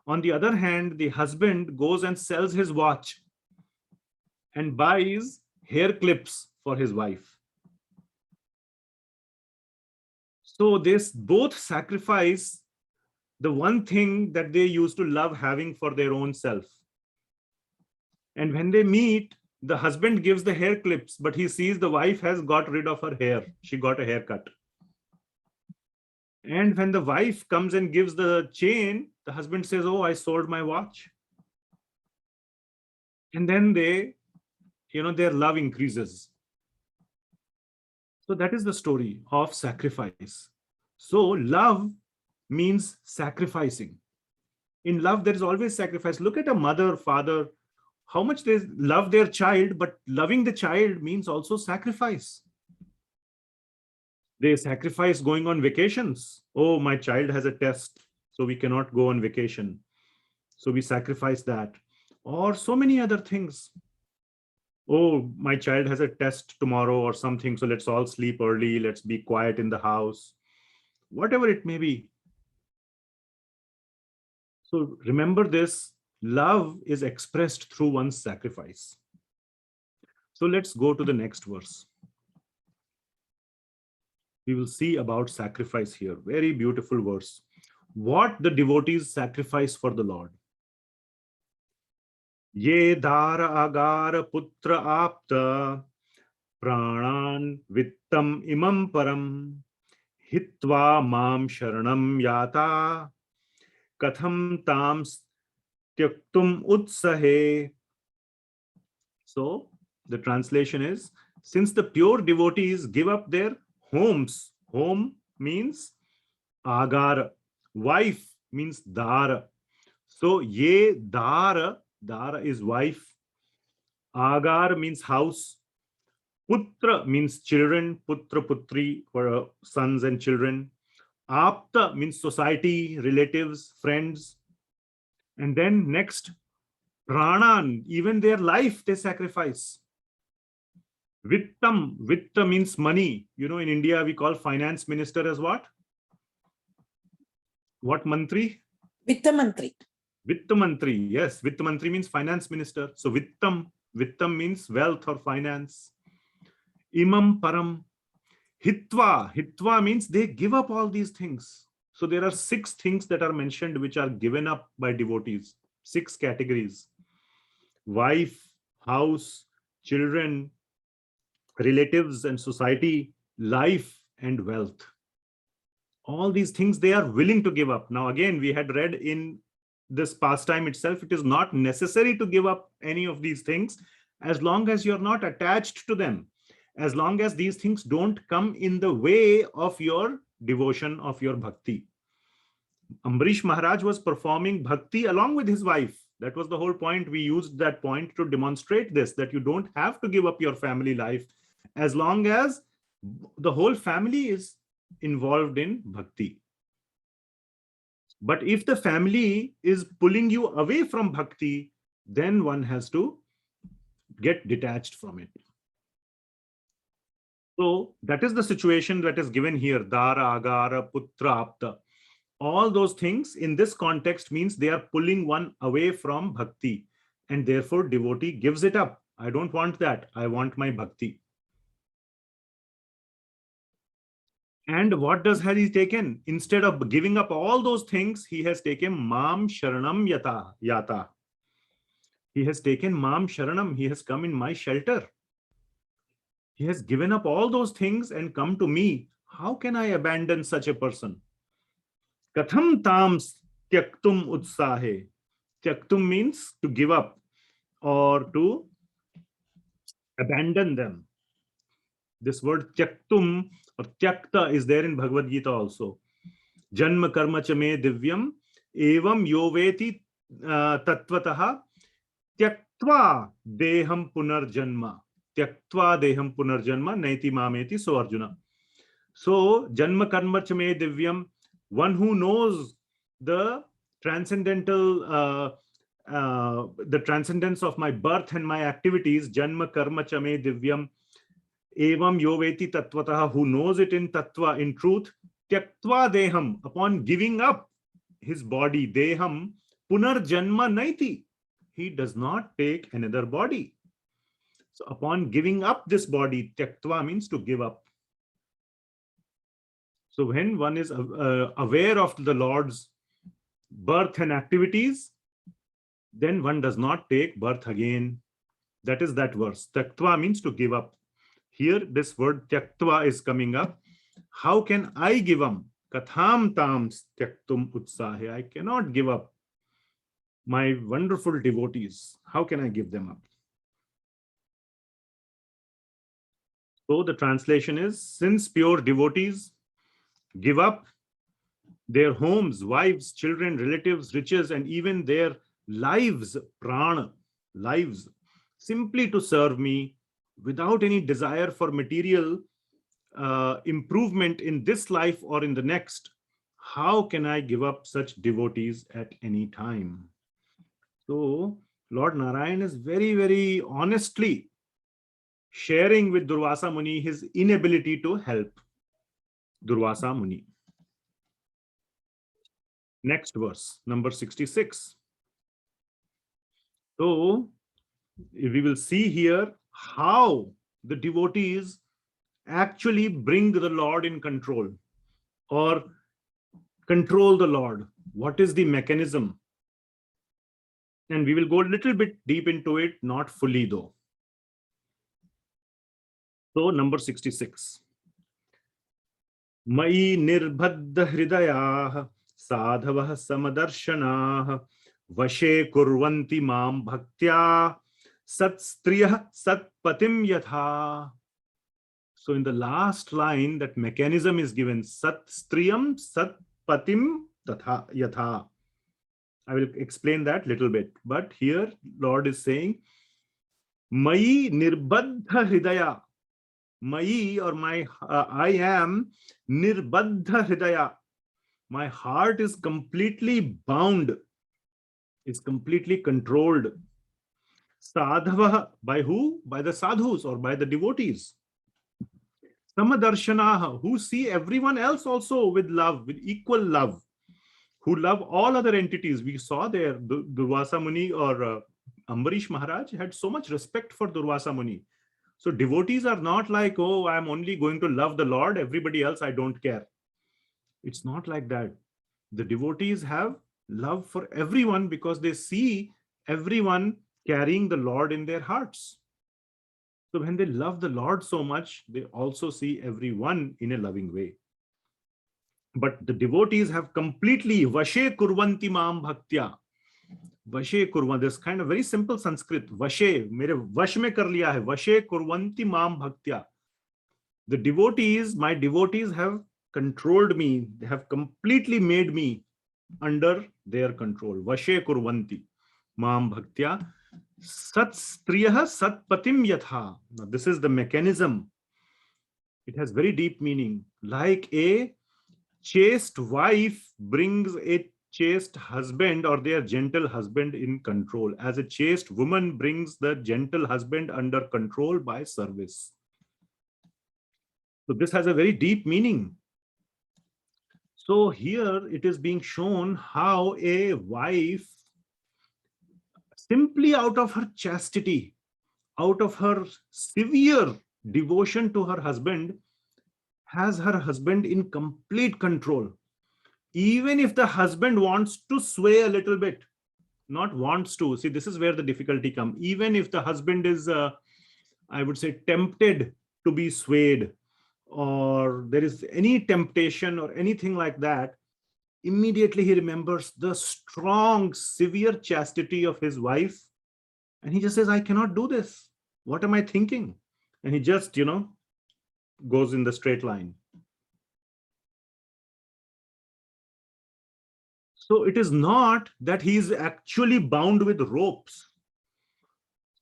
On the other hand, the husband goes and sells his watch and buys hair clips for his wife. So this both sacrifice the one thing that they used to love having for their own self. And when they meet, the husband gives the hair clips, but he sees the wife has got rid of her hair. She got a haircut. And when the wife comes and gives the chain, the husband says, "Oh, I sold my watch." And then their love increases. So that is the story of sacrifice. So love means sacrificing. In love, there is always sacrifice. Look at a mother, father, how much they love their child, but loving the child means also sacrifice. They sacrifice going on vacations. Oh, my child has a test, so we cannot go on vacation. So we sacrifice that. Or so many other things. Oh, my child has a test tomorrow or something, so let's all sleep early. Let's be quiet in the house. Whatever it may be. So remember this, love is expressed through one's sacrifice. So let's go to the next verse. We will see about sacrifice here. Very beautiful verse. What the devotees sacrifice for the Lord. Ye dara agara putra apta pranan vittam imam param hitva mam sharanam yata katham tam tyaktum utsahe. So the translation is, since the pure devotees give up their homes, home means agara, wife means dara. So ye dara, dara is wife, agar means house, putra means children, putra putri for sons and children, apta means society, relatives, friends, and then next pranan, even their life they sacrifice. Vittam, vitta means money. In India we call finance minister as what? What mantri? Vitta Mantri. Vitta Mantri, yes. Vitta Mantri means finance minister. So Vittam means wealth or finance. Imam Param. Hitva means they give up all these things. So there are 6 things that are mentioned which are given up by devotees. 6 categories. Wife, house, children, relatives and society, life and wealth. All these things they are willing to give up. Now again, we had read in this pastime itself, it is not necessary to give up any of these things as long as you're not attached to them, as long as these things don't come in the way of your devotion, of your bhakti. Ambarish Maharaj was performing bhakti along with his wife. That was the whole point. We used that point to demonstrate this, that you don't have to give up your family life as long as the whole family is involved in bhakti. But if the family is pulling you away from bhakti, then one has to get detached from it. So that is the situation that is given here. Dara, agara, putra, apta. All those things in this context means they are pulling one away from bhakti, and therefore devotee gives it up. I don't want that. I want my bhakti. And what has he taken? Instead of giving up all those things, he has taken Mam Sharanam Yata. He has taken Mam Sharanam. He has come in my shelter. He has given up all those things and come to me. How can I abandon such a person? Katham tam tyaktum utsahe. Tyaktum means to give up or to abandon them. This word tyaktum or tyakta is there in Bhagavad Gita also. Janma karma cha me divyam evam yoveti tattvataha tyaktva deham punarjanma. Tyaktva deham punarjanma naiti mameti. So Arjuna. So janma karma cha me divyam, one who knows the transcendental the transcendence of my birth and my activities, janma karma cha me divyam evam yoveti tattvataha, who knows it in tattva, in truth, tyaktva deham, upon giving up his body, deham punarjanma naiti, he does not take another body. So upon giving up this body, tyaktva means to give up. So when one is aware of the Lord's birth and activities, then one does not take birth again. That is that verse. Tyaktva means to give up. Here, this word tyaktva is coming up. How can I give up? Katham tam tyaktum utsahe. I cannot give up my wonderful devotees. How can I give them up? So the translation is, since pure devotees give up their homes, wives, children, relatives, riches, and even their lives, prana, lives, simply to serve me without any desire for material improvement in this life or in the next, how can I give up such devotees at any time? So Lord Narayan is very, very honestly sharing with Durvasa Muni his inability to help Durvasa Muni. Next verse, number 66. So we will see here how the devotees actually bring the Lord in control or control the Lord. What is the mechanism? And we will go a little bit deep into it, not fully though. So number 66. Mai nirbadda hridayah sadhavah samadarshanaah vashe kurvanti mam bhaktya satstriyah satpatim yatha. So in the last line, that mechanism is given, satstriyam satpatim yatha. I will explain that little bit, but here Lord is saying, Mai nirbaddha hridaya. Mai, or my, I am nirbaddha hridaya. My heart is completely bound, is completely controlled. Sadhava, by who? By the sadhus or by the devotees. Samadarshanaha, who see everyone else also with love, with equal love, who love all other entities. We saw there, Durvasa Muni or Ambarish Maharaj had so much respect for Durvasa Muni. So devotees are not like, oh, I'm only going to love the Lord, everybody else I don't care. It's not like that. The devotees have love for everyone because they see everyone carrying the Lord in their hearts. So when they love the Lord so much, they also see everyone in a loving way. But the devotees have completely vashe kurvanti mam bhaktya. Vashe kurvan, this kind of very simple Sanskrit. Vashe, mere vash mein kar liya hai. Vashe kurvanti mam bhaktya. The devotees, my devotees have controlled me. They have completely made me under their control. Vashe kurvanti mam bhaktya. Sat striyah satpatim yatha. Now this is the mechanism. It has very deep meaning. Like a chaste wife brings a chaste husband or their gentle husband in control, as a chaste woman brings the gentle husband under control by service. So this has a very deep meaning. So here it is being shown how a wife, simply out of her chastity, out of her severe devotion to her husband, has her husband in complete control. Even if the husband wants to sway a little bit, not wants to, see, this is where the difficulty comes. Even if the husband is, I would say, tempted to be swayed, or there is any temptation or anything like that, immediately he remembers the strong, severe chastity of his wife. And he just says, I cannot do this. What am I thinking? And he just, goes in the straight line. So it is not that he is actually bound with ropes.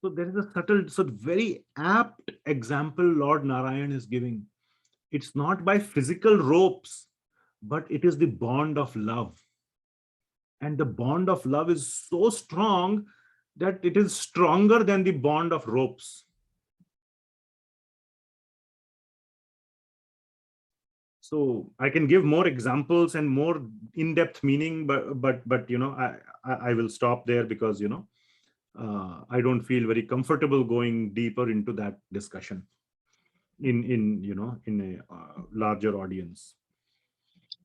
So there is a subtle, so very apt example Lord Narayan is giving. It's not by physical ropes, but it is the bond of love. And the bond of love is so strong that it is stronger than the bond of ropes. So I can give more examples and more in-depth meaning, but I will stop there because I don't feel very comfortable going deeper into that discussion in a larger audience.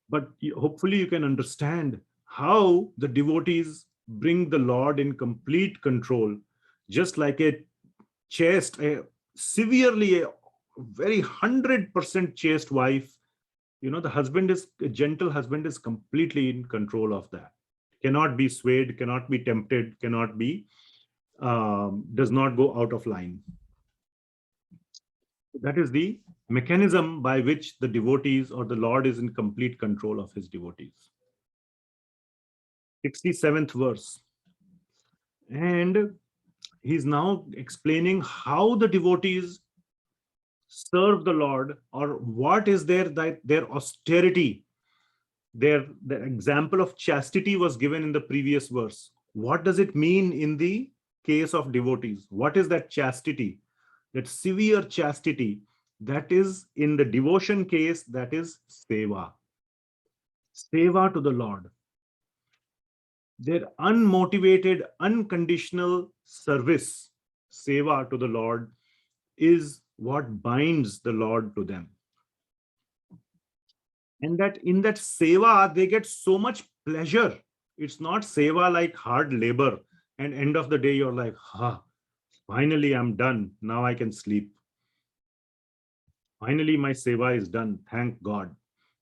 But hopefully you can understand how the devotees bring the Lord in complete control, just like a chaste, a severely, a very 100% chaste wife, a gentle husband is completely in control of that. Cannot be swayed, cannot be tempted, cannot be, does not go out of line. That is the mechanism by which the devotees or the Lord is in complete control of his devotees. 67th verse. And he's now explaining how the devotees serve the Lord, or what is their austerity. The example of chastity was given in the previous verse. What does it mean in the case of devotees? What is that chastity? That severe chastity, that is in the devotion case, that is seva. Seva to the Lord. Their unmotivated, unconditional service, seva to the Lord, is what binds the Lord to them. And that in that seva, they get so much pleasure. It's not seva like hard labor, and end of the day, you're like, finally I'm done. Now I can sleep. Finally, my seva is done. Thank God.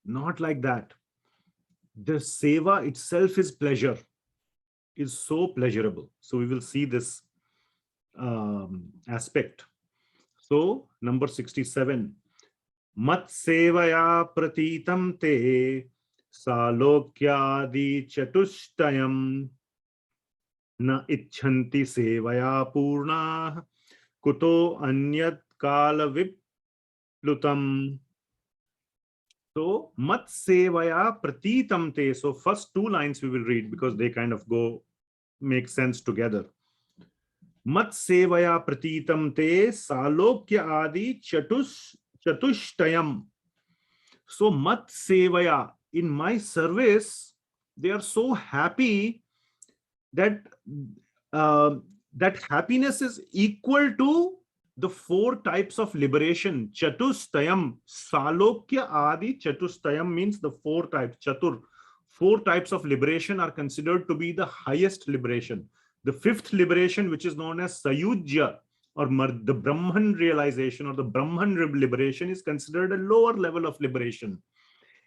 Not like that. The seva itself is pleasure, is so pleasurable. So we will see this aspect. So number 67. Mat sevaya pratitam te salokyadi chatushtayam na icchanti sevaya purna kuto anyat kala viplutam. So mat sevaya pratitam te. So first two lines we will read because they kind of make sense together. Mat sevaya pratitam te salokya adi chatushtayam. So mat sevaya, in my service, they are so happy that that happiness is equal to the four types of liberation. Chatustayam, salokya adi chatustayam means the four types. Chatur, four types of liberation are considered to be the highest liberation. The fifth liberation, which is known as Sayujya, or the Brahman realization, or the Brahman liberation, is considered a lower level of liberation.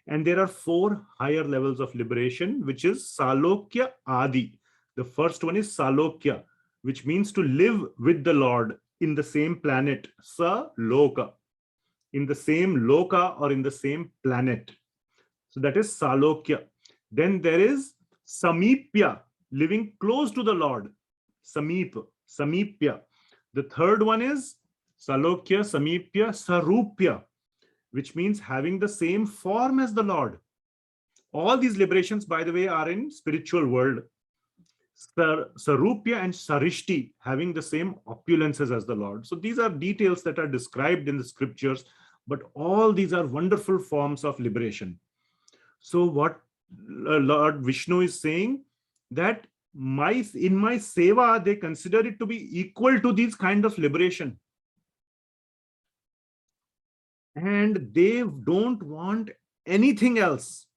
And there are four higher levels of liberation, which is Salokya Adi. The first one is Salokya, which means to live with the Lord in the same planet, Saloka, in the same loka or in the same planet. So that is Salokya. Then there is Samipya, living close to the Lord, Samipya. The third one is Salokya, Samipya, Sarupya, which means having the same form as the Lord. All these liberations, by the way, are in spiritual world. Sarupya and Sarishti, having the same opulences as the Lord. So these are details that are described in the scriptures, but all these are wonderful forms of liberation. So what Lord Vishnu is saying, that in my seva, they consider it to be equal to these kind of liberation. And they don't want anything else.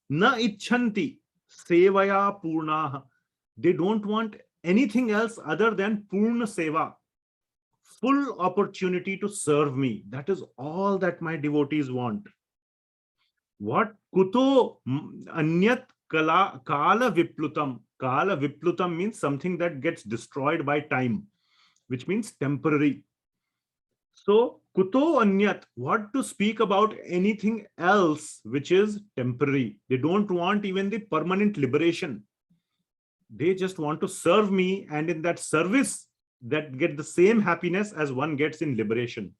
Na icchanti sevaya purnaha. They don't want anything else other than purna seva, full opportunity to serve me. That is all that my devotees want. What kuto anyat kala viplutam. Kala viplutam means something that gets destroyed by time, which means temporary. So kuto anyat, what to speak about anything else which is temporary. They don't want even the permanent liberation. They just want to serve me, and in that service, that get the same happiness as one gets in liberation.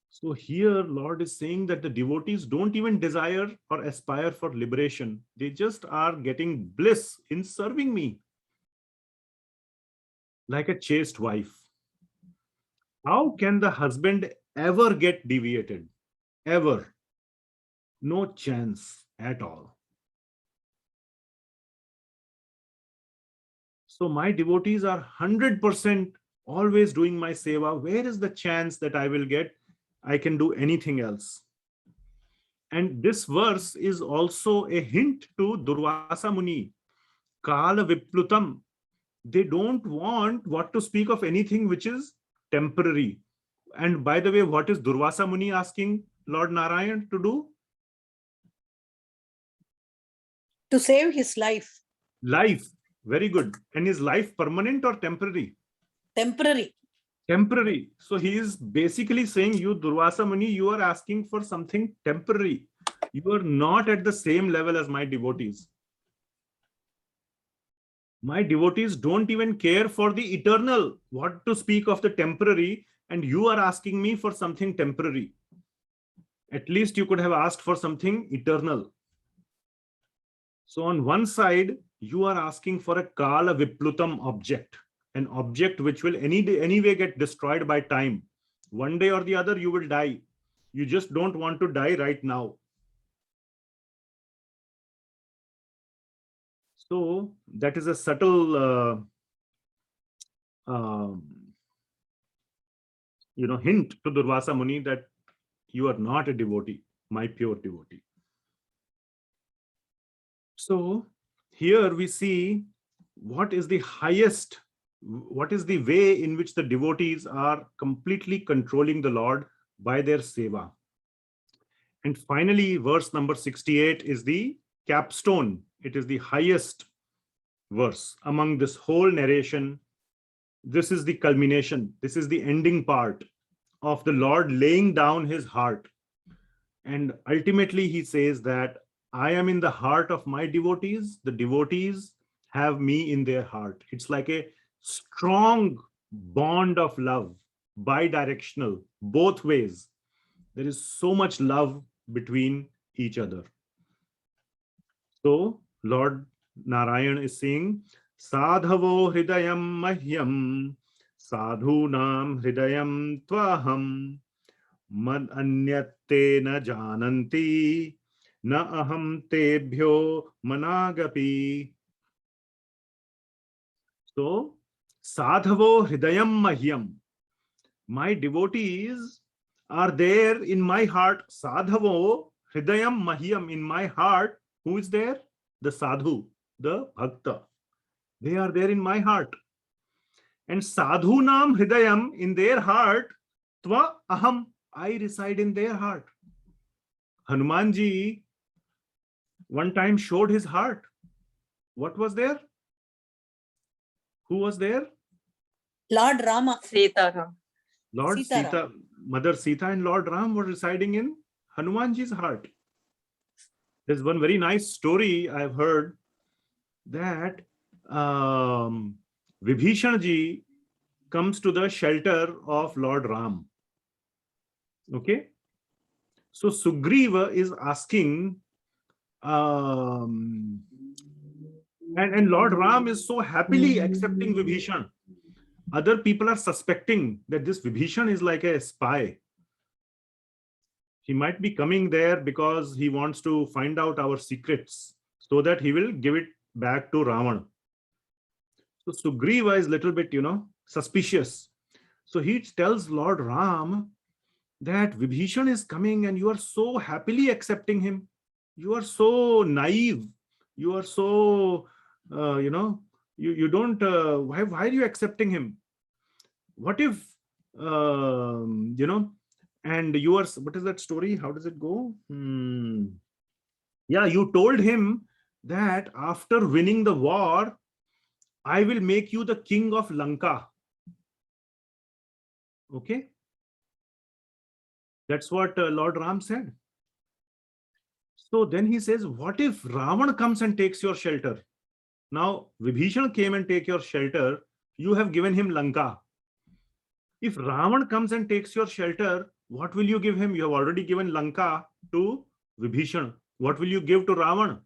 So here Lord is saying that the devotees don't even desire or aspire for liberation. They just are getting bliss in serving me, like a chaste wife. How can the husband ever get deviated? Ever? No chance at all. So my devotees are 100% always doing my seva. Where is the chance that I can do anything else? And this verse is also a hint to Durvasa Muni. Kala Viplutam. they don't want what to speak of anything which is temporary. And by the way, what is Durvasa Muni asking Lord Narayan to do? To save his life. Life. Very good. And is life permanent or temporary? Temporary. Temporary. So he is basically saying, you Durvasa Muni, you are asking for something temporary. You are not at the same level as my devotees. My devotees don't even care for the eternal. What to speak of the temporary? And you are asking me for something temporary. At least you could have asked for something eternal. So on one side, you are asking for a Kala Viplutam object, an object which will anyway get destroyed by time. One day or the other, you will die. You just don't want to die right now. So that is a subtle, hint to Durvasa Muni that you are not a devotee, my pure devotee. So here we see what is the highest, what is the way in which the devotees are completely controlling the Lord by their seva. And finally, verse number 68 is the capstone. It is the highest verse among this whole narration. This is the culmination. This is the ending part of the Lord laying down his heart. And ultimately he says that I am in the heart of my devotees. The devotees have me in their heart. It's like a strong bond of love, bi-directional, both ways. There is so much love between each other. So Lord Narayan is saying, Sadhavo hridayam mahyam, sadhunam hridayam tvaham, mad anyatte na jananti, na aham tebhyo managapi. So, sadhavo hridayam mahyam. My devotees are there in my heart. Sadhavo hridayam mahyam. In my heart, who is there? The sadhu, the bhakta. They are there in my heart. And sadhunam hridayam, in their heart, tva aham, I reside in their heart. Hanumanji one time showed his heart. What was there? Who was there? Lord Rama. Sitaram. Lord Sitaram. Sita, Mother Sita and Lord Ram were residing in Hanumanji's heart. There's one very nice story I've heard that Vibhishan comes to the shelter of Lord Ram. Okay. So Sugriva is asking, and Lord Ram is so happily accepting Vibhishan. Other people are suspecting that this Vibhishan is like a spy. He might be coming there because he wants to find out our secrets so that he will give it back to Ravana. So Sugriva is a little bit, suspicious. So he tells Lord Ram that Vibhishan is coming and you are so happily accepting him. You are so naive. You are so, you don't, why are you accepting him? What if, and you are, what is that story? How does it go? Yeah, you told him that after winning the war, I will make you the king of Lanka. Okay. That's what Lord Ram said. So then he says, what if Ravan comes and takes your shelter? Now, Vibhishan came and take your shelter. You have given him Lanka. If Ravan comes and takes your shelter, what will you give him? You have already given Lanka to Vibhishan. What will you give to Ravan?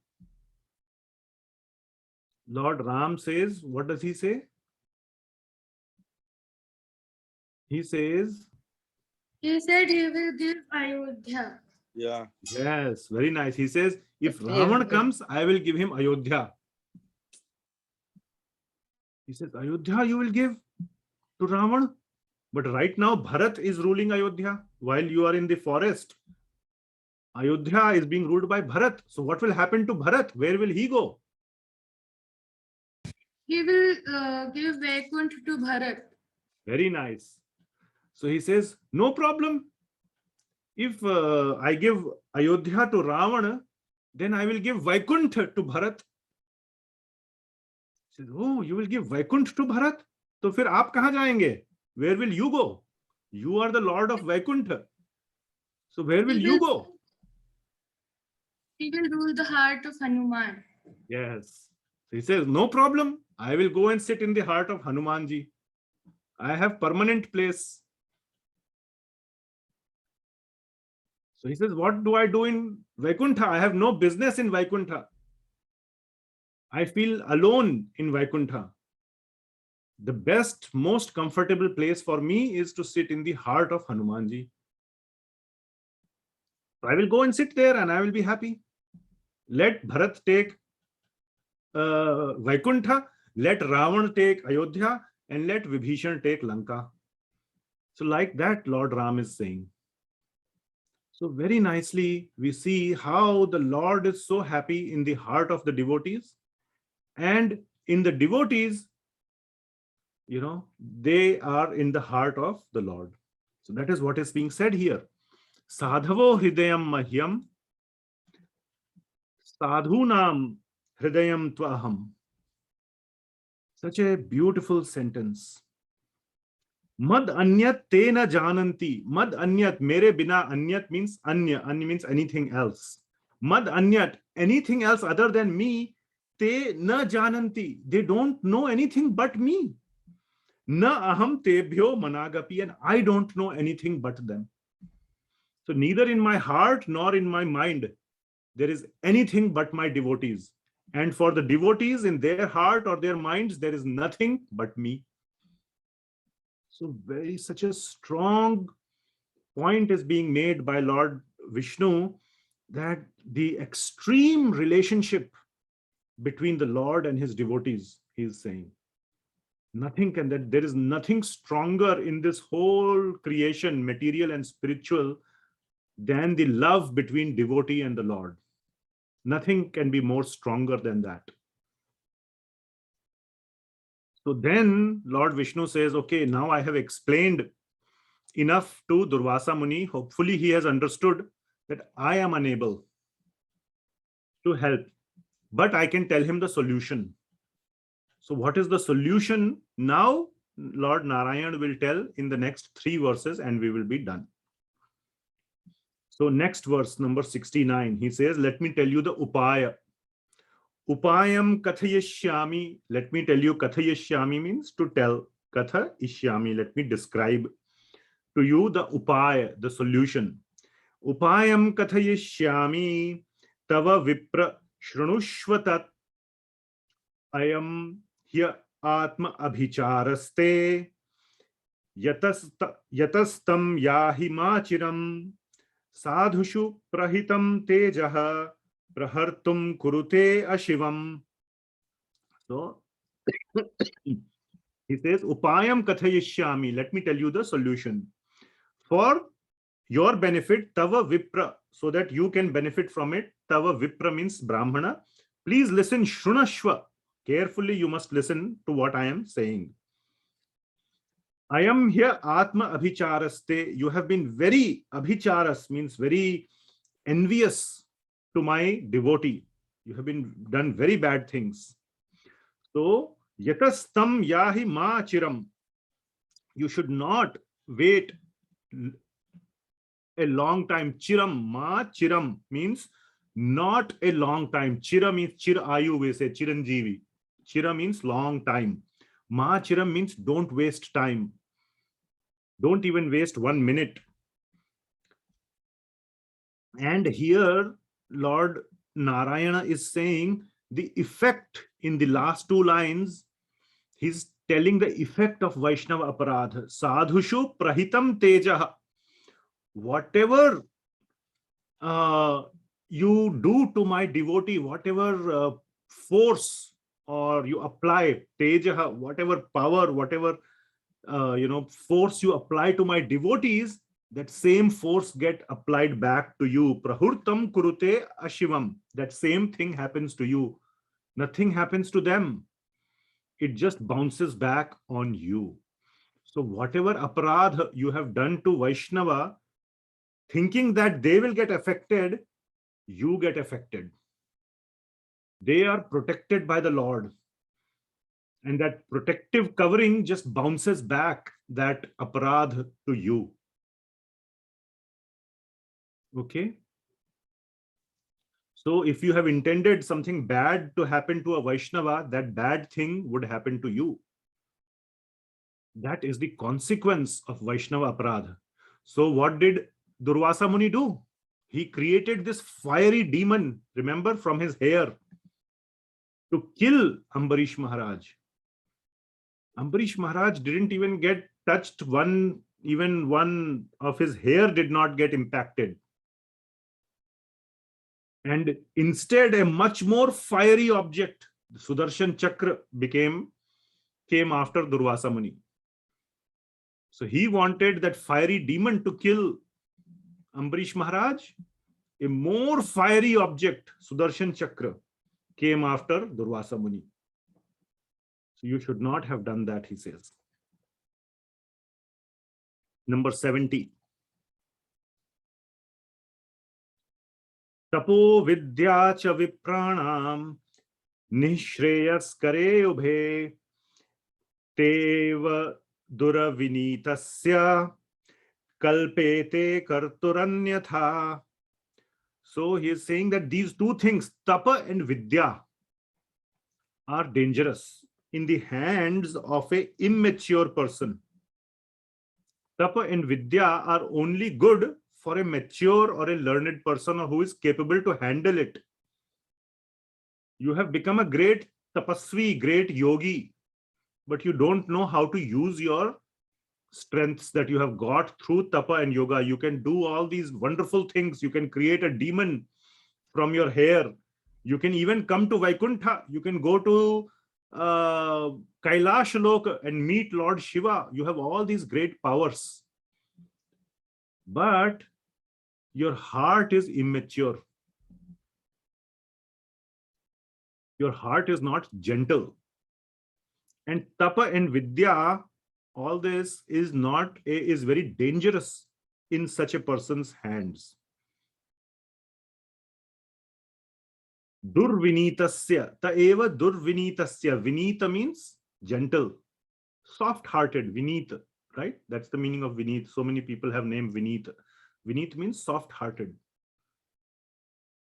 Lord Ram says, what does he say? He says, He said he will give Ayodhya. Yeah. yes, very nice. He says, if Yeah. Ravan comes, I will give him Ayodhya. He says, Ayodhya you will give to Ravan? But right now, Bharat is ruling Ayodhya while you are in the forest. Ayodhya is being ruled by Bharat. So what will happen to Bharat? Where will he go? he will give Vaikunt to Bharat. Very nice. So he says, no problem. If I give Ayodhya to Ravana, then I will give Vaikuntha to Bharat. He says, oh, you will give Vaikuntha to Bharat? तो फिर आप कहाँ जाएंगे? Where will you go? You are the Lord of Vaikuntha. So where will you go? He will rule the heart of Hanuman. Yes. So he says, no problem. I will go and sit in the heart of Hanumanji. I have permanent place. So he says, what do I do in Vaikuntha? I have no business in Vaikuntha. I feel alone in Vaikuntha. The best, most comfortable place for me is to sit in the heart of Hanumanji. So I will go and sit there and I will be happy. Let Bharat take Vaikuntha, let Ravan take Ayodhya, and let Vibhishan take Lanka. So like that, Lord Ram is saying. So very nicely, we see how the Lord is so happy in the heart of the devotees, and in the devotees, you know, they are in the heart of the Lord. So that is what is being said here. Sadhavo hridayam mahyam, sadhunam hridayam tvaham. Such a beautiful sentence. Mad anyat te na jananti. Mad anyat, mere bina, anyat means anya. Anya means anything else. Mad anyat, anything else other than me, te na jananti. They don't know anything but me. Na aham tebhyo managapi, and I don't know anything but them. So neither in my heart nor in my mind there is anything but my devotees. And for the devotees, in their heart or their minds, there is nothing but me. So such a strong point is being made by Lord Vishnu, that the extreme relationship between the Lord and his devotees, he is saying. Nothing can, that there is nothing stronger in this whole creation, material and spiritual, than the love between devotee and the Lord. Nothing can be more stronger than that. So then Lord Vishnu says, okay, now I have explained enough to Durvasa Muni. Hopefully he has understood that I am unable to help, but I can tell him the solution. So what is the solution? Now Lord Narayan will tell in the next 3 verses and we will be done. So next verse, number 69, he says, let me tell you the upaya. Upayam kathayishyami. Let me tell you, kathayishyami means to tell. Katha ishyami. Let me describe to you the upaya, the solution. Upayam kathayishyami tava vipra shrunushvatat ayam hya atma abhicharaste yatastam yahi machiram sadhushu prahitam tejaha prahartum kurute ashivam. So he says, upayam kathayishyami. Let me tell you the solution. For your benefit, tava vipra, so that you can benefit from it. Tava vipra means brahmana. Please listen, shrunashva. Carefully, you must listen to what I am saying. I am here atma abhicharaste. You have been very, abhicharas means very envious to my devotee. You have been done very bad things. So yatastam yahi ma chiram. You should not wait a long time. Chiram, ma chiram means not a long time. Chira means chir ayu, we say chiranjeevi. Chira means long time. Ma chiram means don't waste time. Don't even waste 1 minute. And here Lord Narayana is saying the effect in the last 2 lines. He's telling the effect of Vaishnava aparadha. Sadhushu prahitam tejaha. Whatever you do to my devotee, whatever force or you apply, tejaha, whatever power, whatever force you apply to my devotees, that same force get applied back to you. Prahurtam kurute ashivam. That same thing happens to you. Nothing happens to them. it just bounces back on you. So whatever aparadha you have done to Vaishnava, thinking that they will get affected, you get affected. They are protected by the Lord. And that protective covering just bounces back that aparadha to you. Okay? So if you have intended something bad to happen to a Vaishnava, that bad thing would happen to you. That is the consequence of Vaishnava aparadha. So what did Durvasa Muni do? He created this fiery demon, remember, from his hair to kill Ambarish Maharaj. Ambarish Maharaj didn't even get touched, even one of his hair did not get impacted. And instead, a much more fiery object, the Sudarshan Chakra, came after Durvasa Muni. So he wanted that fiery demon to kill Ambarish Maharaj. A more fiery object, Sudarshan Chakra, came after Durvasa Muni. So you should not have done that, he says. Number 70. Tapo vidya cha vipranam nishreyaskare ubhe teva duravinitasya kalpete karturanyatha. So he is saying that these two things, tapa and vidya, are dangerous in the hands of an immature person. Tapa and vidya are only good for a mature or a learned person who is capable to handle it. You have become a great tapasvi, great yogi, but you don't know how to use your strengths that you have got through tapa and yoga. You can do all these wonderful things. You can create a demon from your hair. You can even come to Vaikuntha. You can go to Kailash Loka and meet Lord Shiva. You have all these great powers. But your heart is immature. Your heart is not gentle. And tapa and vidya, all this is very dangerous in such a person's hands. Durvinitasya, ta eva durvinitasya. Vinita means gentle, soft-hearted, vinita, right? That's the meaning of Vineet. So many people have named Vineet. Vineet means soft-hearted.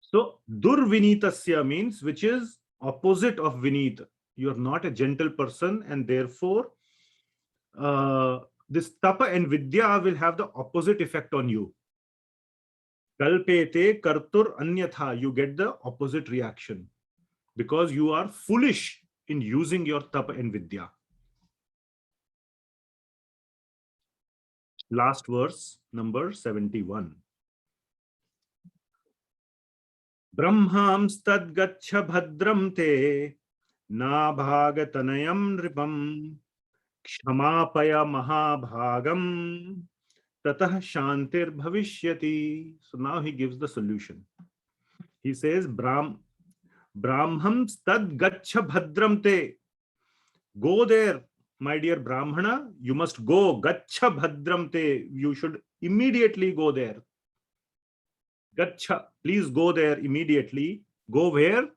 So durvinitasya means which is opposite of Vineet. You're not a gentle person, and therefore this tapa and vidya will have the opposite effect on you. Kalpete kartur anyatha, you get the opposite reaction because you are foolish in using your tapa and vidya. Last verse, number 71. Brahmam stadgacha bhadram te nabhagatanayam nripam kshamapaya mahabhagam tatah shantir bhavishyati. So now he gives the solution. He says, Brahmam stadgacha bhadram te. Go there, my dear Brahmana, you must go. Gacha bhadram te. You should immediately go there. Gacha, please go there immediately. Go where?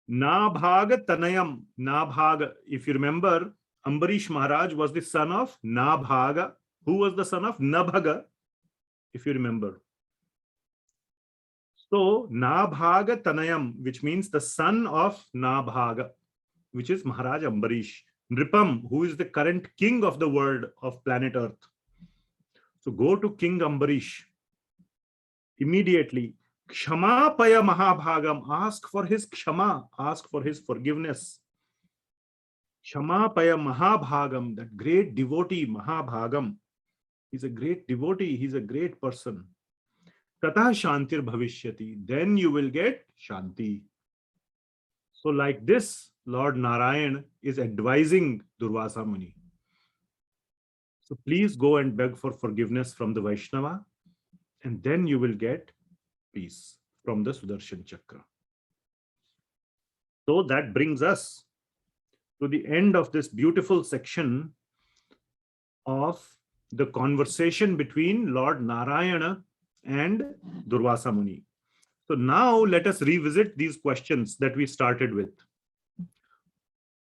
Nabhaga Tanayam. Nabhaga. If you remember, Ambarish Maharaj was the son of Nabhaga. Who was the son of Nabhaga? If you remember. So, Nabhaga Tanayam, which means the son of Nabhaga, which is Maharaj Ambarish. Nripam, who is the current king of the world of planet Earth. So, go to King Ambarish immediately. Kshamapaya Mahabhagam. Ask for his kshama. Ask for his forgiveness. Kshamapaya Mahabhagam. That great devotee, Mahabhagam. He's a great devotee. He's a great person. Tatah Shantir Bhavishyati. Then you will get Shanti. So like this, Lord Narayan is advising Durvasa Muni. So please go and beg for forgiveness from the Vaishnava, and then you will get peace from the Sudarshan Chakra. So that brings us to the end of this beautiful section of the conversation between Lord Narayana and Durvasa Muni. So now let us revisit these questions that we started with.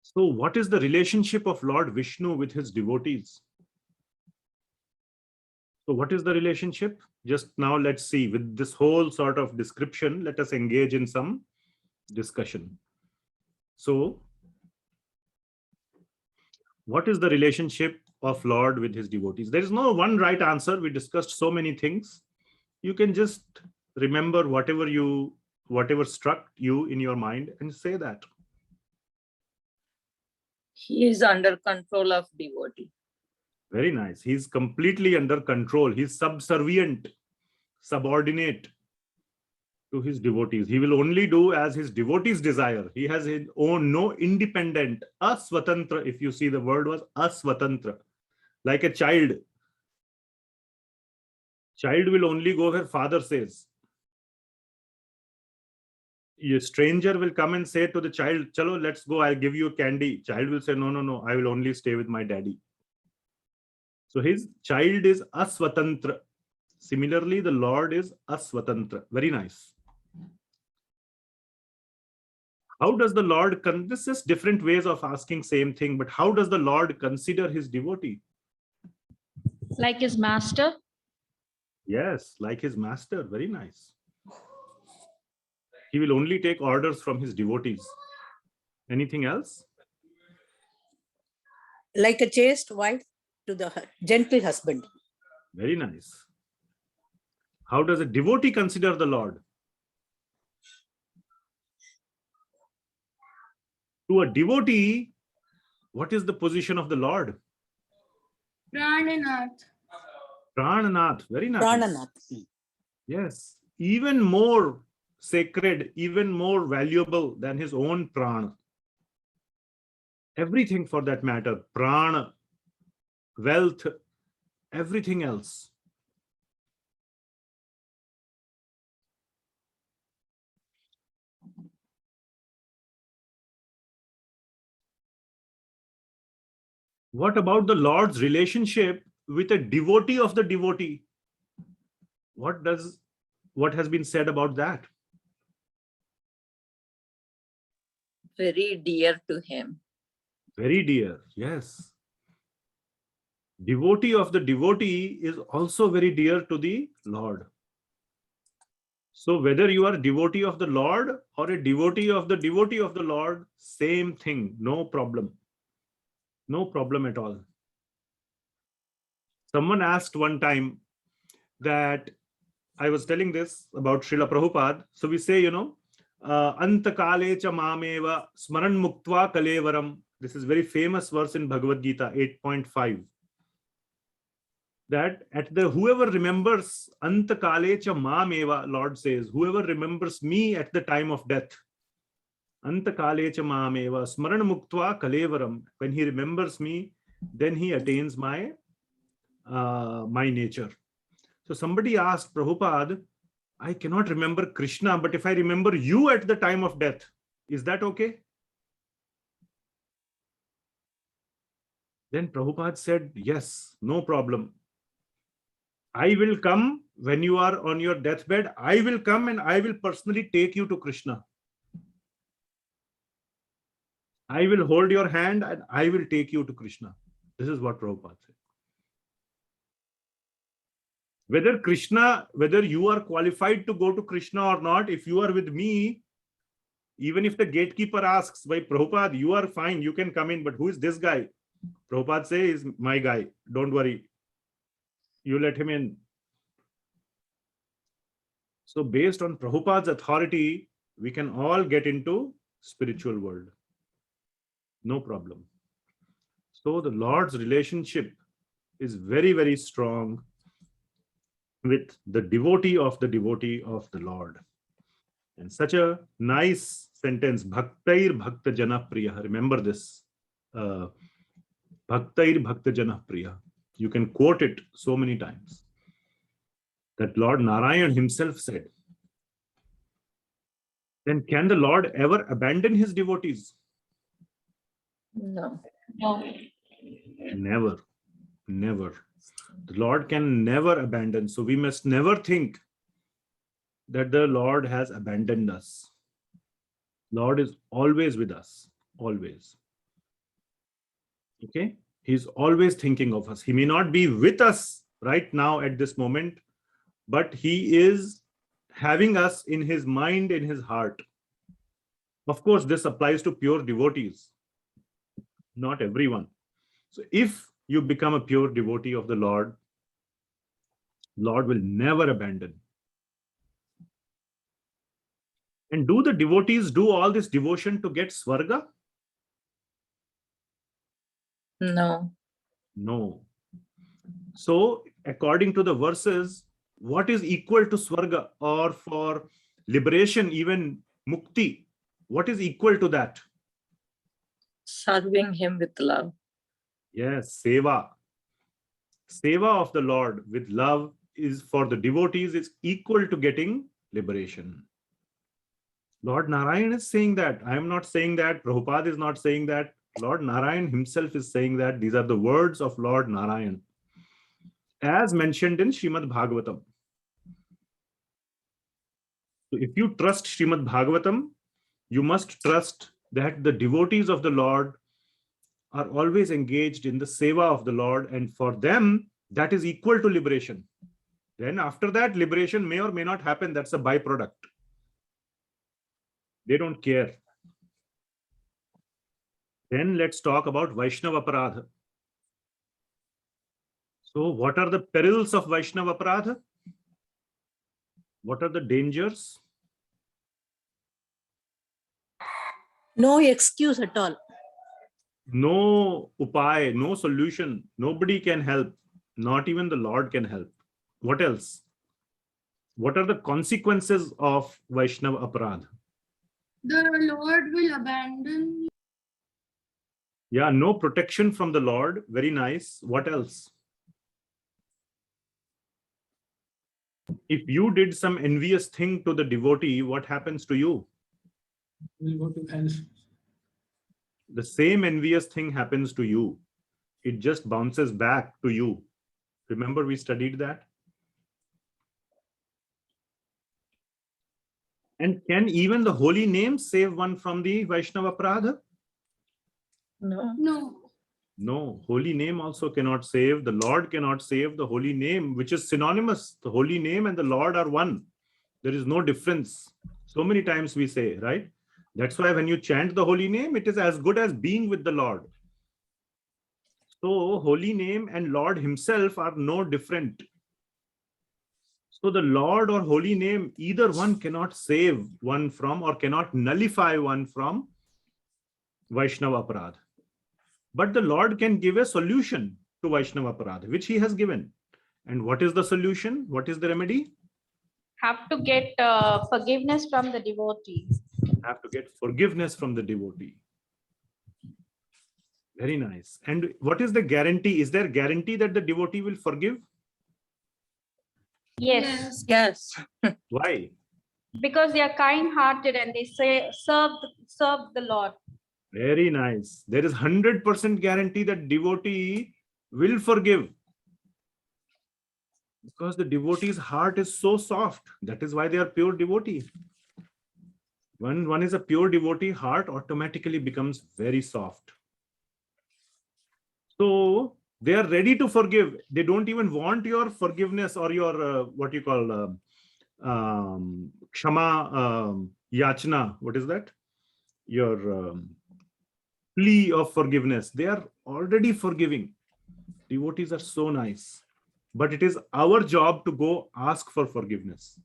So what is the relationship of Lord Vishnu with his devotees? So what is the relationship? Just now let's see, with this whole sort of description, let us engage in some discussion. So what is the relationship of Lord with his devotees? There is no one right answer. We discussed so many things. You can just remember whatever struck you in your mind and say that. He is under control of devotee. Very nice. He's completely under control. He's subservient, subordinate to his devotees. He will only do as his devotees desire. He has his own, no independent, aswatantra. If you see, the word was aswatantra, like a child. Child will only go where father says. A stranger will come and say to the child, "Chalo, let's go, I'll give you candy." Child will say, "No, no, no, I will only stay with my daddy." So his child is aswatantra. Similarly, the Lord is aswatantra. Very nice. How does the Lord, this is different ways of asking same thing, but how does the Lord consider his devotee? Like his master? Yes, like his master. Very nice. He will only take orders from his devotees. Anything else? Like a chaste wife to the gentle husband. Very nice. How does a devotee consider the Lord? To a devotee, what is the position of the Lord? Prananath. Prananath. Very nice. Prananath. Yes. Even more sacred, even more valuable than his own prana. Everything for that matter. Prana, wealth, everything else. What about the Lord's relationship with a devotee of the devotee? What has been said about that? Very dear to him. Very dear, yes. Devotee of the devotee is also very dear to the Lord. So whether you are devotee of the Lord or a devotee of the Lord, same thing, no problem. No problem at all. Someone asked one time that, I was telling this about Srila Prabhupada. So we say, Anta kale cha mameva smaran muktva kalevaram. This is very famous verse in Bhagavad Gita 8.5. That whoever remembers Anta kale cha mameva, Lord says, whoever remembers me at the time of death, Anta kale cha mameva smaran muktva kalevaram. When he remembers me, then he attains my nature. So somebody asked Prabhupada, I cannot remember Krishna, but if I remember you at the time of death, is that okay? Then Prabhupada said, yes, no problem. I will come when you are on your deathbed. I will come and I will personally take you to Krishna. I will hold your hand and I will take you to Krishna. This is what Prabhupada said. Whether you are qualified to go to Krishna or not, if you are with me, even if the gatekeeper asks, "Why, Prabhupada, you are fine, you can come in, but who is this guy?" Prabhupada says, "Is my guy, don't worry. You let him in." So based on Prabhupada's authority, we can all get into spiritual world. No problem. So the Lord's relationship is very, very strong with the devotee of the Lord. And such a nice sentence, Bhaktair Bhakta Jana Priya. Remember this. Bhaktair Bhakta Jana Priya. You can quote it so many times. That Lord Narayan himself said. Then can the Lord ever abandon his devotees? No. Never, never. The Lord can never abandon. So we must never think that the Lord has abandoned us. Lord is always with us, always. Okay? He's always thinking of us. He may not be with us right now at this moment, but he is having us in his mind, in his heart. Of course, this applies to pure devotees, not everyone. So if you become a pure devotee of the Lord, Lord will never abandon. And do the devotees do all this devotion to get Swarga? No. No. So according to the verses, what is equal to Swarga, or for liberation, even Mukti? What is equal to that? Serving him with love. Yes, Seva. Seva of the Lord with love is, for the devotees, is equal to getting liberation. Lord Narayan is saying that. I am not saying that. Prabhupada is not saying that. Lord Narayan himself is saying that. These are the words of Lord Narayan, as mentioned in Srimad Bhagavatam. So if you trust Srimad Bhagavatam, you must trust that the devotees of the Lord are always engaged in the seva of the Lord, and for them, that is equal to liberation. Then after that, liberation may or may not happen. That's a byproduct. They don't care. Then let's talk about Vaishnava Aparadha. So what are the perils of Vaishnava Aparadha? What are the dangers? No excuse at all. No upay, no solution. Nobody can help. Not even the Lord can help. What else? What are the consequences of Vaishnava Aparadha? The Lord will abandon you. Yeah, no protection from the Lord. Very nice. What else? If you did some envious thing to the devotee, what happens to you? We'll go to hell. The same envious thing happens to you. It just bounces back to you. Remember, we studied that? And can even the holy name save one from the Vaishnava Aparadha? No. No. No, holy name also cannot save. The Lord cannot save. The holy name, which is synonymous. The holy name and the Lord are one. There is no difference. So many times we say, right? That's why when you chant the holy name, it is as good as being with the Lord. So holy name and Lord himself are no different. So the Lord or holy name, either one cannot save one from, or cannot nullify one from Vaishnava Aparadha. But the Lord can give a solution to Vaishnava Aparadha, which he has given. And what is the solution? What is the remedy? Have to get forgiveness from the devotee. Have to get forgiveness from the devotee. Very nice. And what is the guarantee? Is there guarantee that the devotee will forgive? Yes, Yes. Why? because they are kind-hearted and they say serve the Lord. Very nice. There is 100% guarantee that devotee will forgive. Because the devotee's heart is so soft. That is why they are pure devotee. When one is a pure devotee, heart automatically becomes very soft. So they are ready to forgive. They don't even want your forgiveness or your what you call kshama yachna. What is that? Your plea of forgiveness. They are already forgiving. Devotees are so nice. But it is our job to go ask for forgiveness.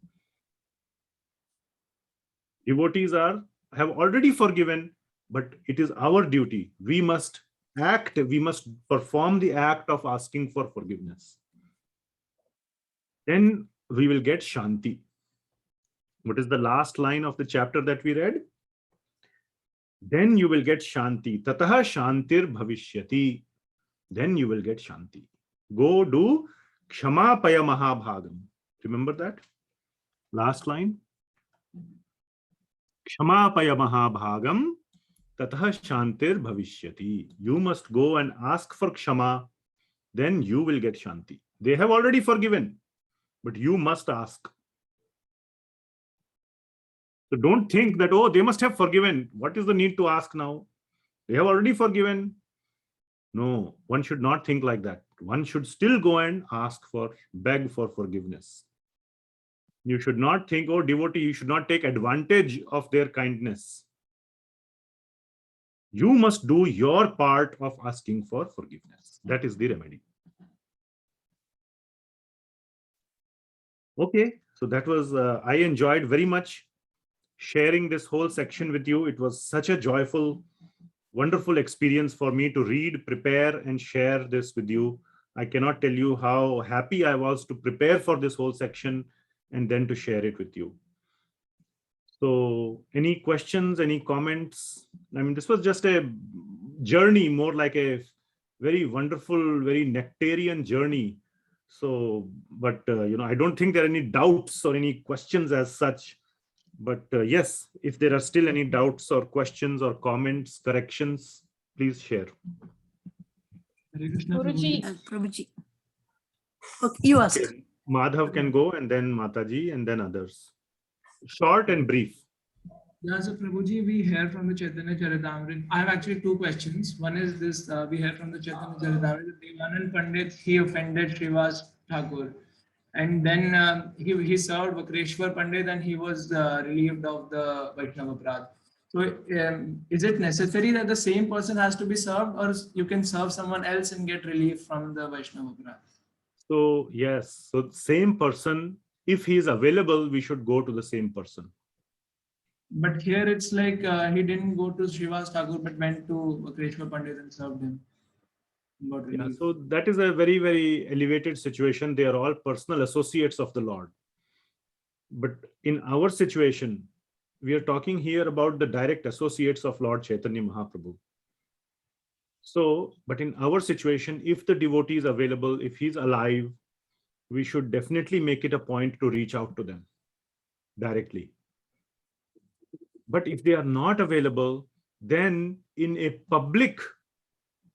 Devotees have already forgiven, but it is our duty. We must act, we must perform the act of asking for forgiveness. Then we will get Shanti. What is the last line of the chapter that we read? Then you will get Shanti. Tataha Shantir Bhavishyati. Then you will get Shanti. Go do Kshamapaya Mahabhagam. Remember that? Last line. Kshamapaya Mahabhagam tatah shantir bhavishyati. You must go and ask for kshama, then you will get shanti. They have already forgiven, but you must ask. So don't think that, oh, they must have forgiven. What is the need to ask now? They have already forgiven. No, one should not think like that. One should still go and beg for forgiveness. You should not think, oh, devotee, you should not take advantage of their kindness. You must do your part of asking for forgiveness. That is the remedy. Okay, so that was, I enjoyed very much sharing this whole section with you. It was such a joyful, wonderful experience for me to read, prepare, and share this with you. I cannot tell you how happy I was to prepare for this whole section and then to share it with you. So any questions, any comments? I mean, this was just a journey, more like a very wonderful, very nectarian journey. So, but, I don't think there are any doubts or any questions as such. But yes, if there are still any doubts or questions or comments, corrections, please share. Hare Krishna, Guruji. Prabhuji. Okay, you ask. Okay, Madhav can go, and then Mataji, and then others. Short and brief. Yeah, so Prabhuji, we hear from the Chaitanya Charitamrita. I have actually two questions. One is this, we hear from the Chaitanya Charitamrita, Devanand Pandit, he offended Srivas Thakur. And then he served Vakreshwar Pandit and he was relieved of the Vaishnava Aparadh. So is it necessary that the same person has to be served, or you can serve someone else and get relief from the Vaishnava Aparadh? So yes, so same person, if he is available, we should go to the same person. But here it's like he didn't go to Srivas Thakur but went to Vakreshwar Pandit and served him. Yeah, so that is a very, very elevated situation. They are all personal associates of the Lord. But in our situation, we are talking here about the direct associates of Lord Chaitanya Mahaprabhu. So, but in our situation, if the devotee is available, if he's alive, we should definitely make it a point to reach out to them directly. But if they are not available, then in a public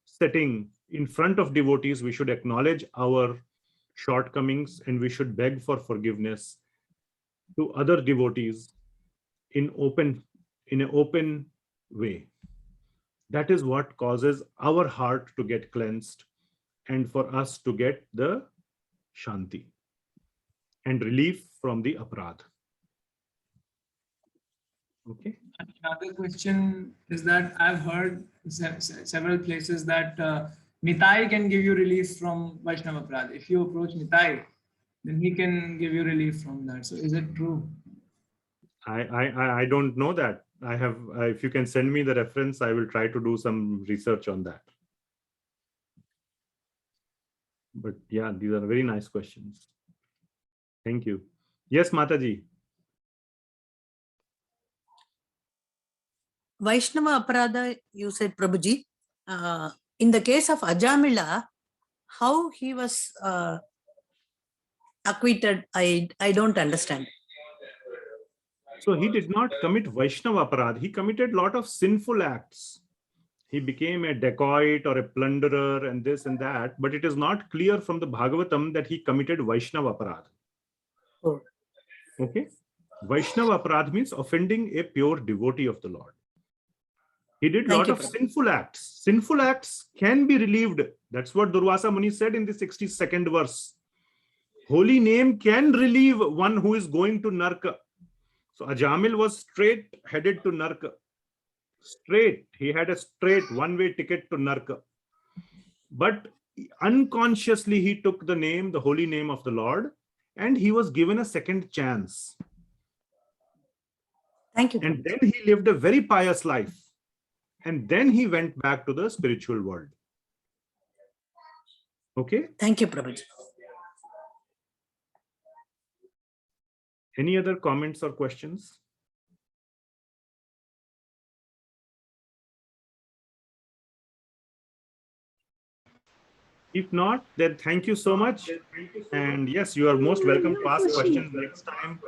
setting, in front of devotees, we should acknowledge our shortcomings and we should beg for forgiveness to other devotees in an open way. That is what causes our heart to get cleansed and for us to get the Shanti and relief from the Aparadh. Okay. Another question is that I've heard several places that Nitai can give you relief from Vaishnava Aparadh. If you approach Nitai, then he can give you relief from that. So is it true? I don't know that. I have, if you can send me the reference, I will try to do some research on that. But yeah, these are very nice questions. Thank you. Yes, Mataji. Vaishnava Aparadha, you said, Prabhuji. In the case of Ajamila, how he was acquitted, I don't understand. So he did not commit Vaishnava Aparadh. He committed a lot of sinful acts. He became a dacoit or a plunderer and this and that, but it is not clear from the Bhagavatam that he committed Vaishnava Aparadh. Oh. Okay. Vaishnava Aparadh means offending a pure devotee of the Lord. He did a lot of sinful acts. Sinful acts can be relieved. That's what Durvasa Muni said in the 62nd verse. Holy name can relieve one who is going to Narka. So Ajamil was straight headed to Narka. Straight. He had a straight one-way ticket to Narka. But unconsciously he took the name, the holy name of the Lord, and he was given a second chance. Thank you. And then he lived a very pious life. And then he went back to the spiritual world. Okay. Thank you, Prabhuji. Any other comments or questions? If not, then thank you so much. And yes, you are most welcome to ask questions next time.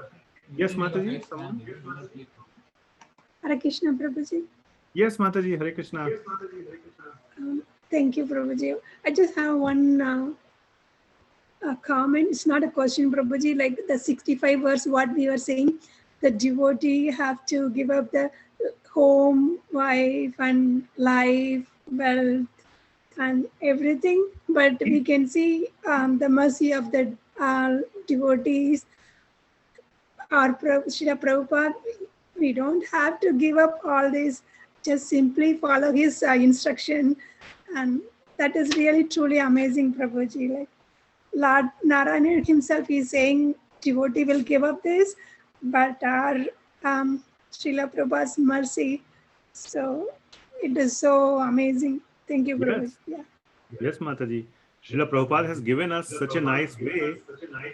Yes, Mataji. Hare Krishna, Prabhuji. Yes, Mataji, Hare Krishna. Thank you, Prabhuji. I just have one comment. It's not a question, Prabhuji. Like the 65 verse, what we were saying, the devotee have to give up the home, wife, and life, wealth, and everything. But we can see the mercy of the devotees. Our Srila Prabhupada, we don't have to give up all this. Just simply follow his instruction, and that is really truly amazing, Prabhuji. Like Lord Narayana himself is saying devotee will give up this, but our Srila Prabhupada's mercy. So it is so amazing. Thank you, Prabhuji. Yes. Yeah. Yes, Mataji. Srila Prabhupada has given us such a nice way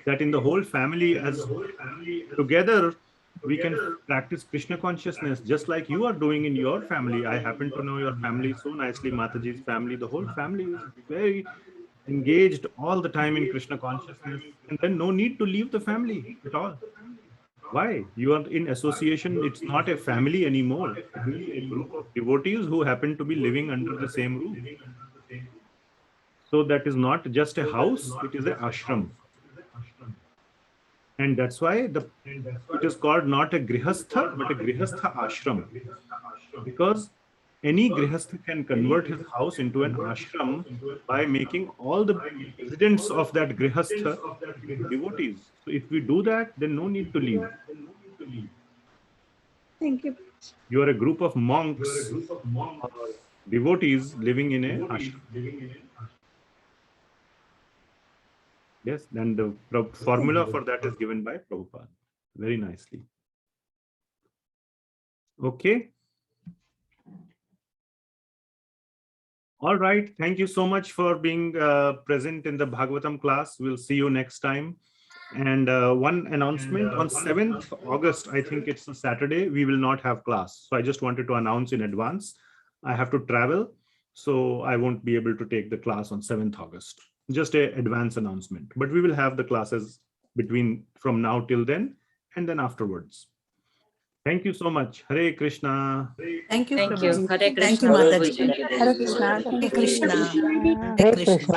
that in the whole family, as together, we can practice Krishna consciousness just like you are doing in your family. I happen to know your family so nicely, Mataji's family. The whole family is very engaged all the time in Krishna consciousness, and then no need to leave the family at all. Why? You are in association. It's not a family anymore. It's really a group of devotees who happen to be living under the same roof. So that is not just a house, it is an ashram. And that's why it is called not a grihastha, but a grihastha ashram. Because any grihastha can convert his house into an ashram by making all the residents of that grihastha devotees. So if we do that, then no need to leave. Thank you. You are a group of monks, or devotees living in a ashram. Yes, and the formula for that is given by Prabhupada very nicely. Okay. All right. Thank you so much for being present in the Bhagavatam class. We'll see you next time. And one announcement on 7th August, I think it's a Saturday, we will not have class. So I just wanted to announce in advance. I have to travel, so I won't be able to take the class on 7th August. Just a advance announcement, but we will have the classes from now till then and then afterwards. Thank you so much. Hare Krishna. Thank you, Thank you. Prabhuji. Hare Thank you, Krishna, Mataji. Prabhuji. Hare Krishna. Hare Krishna. Hare Hare Krishna. Krishna.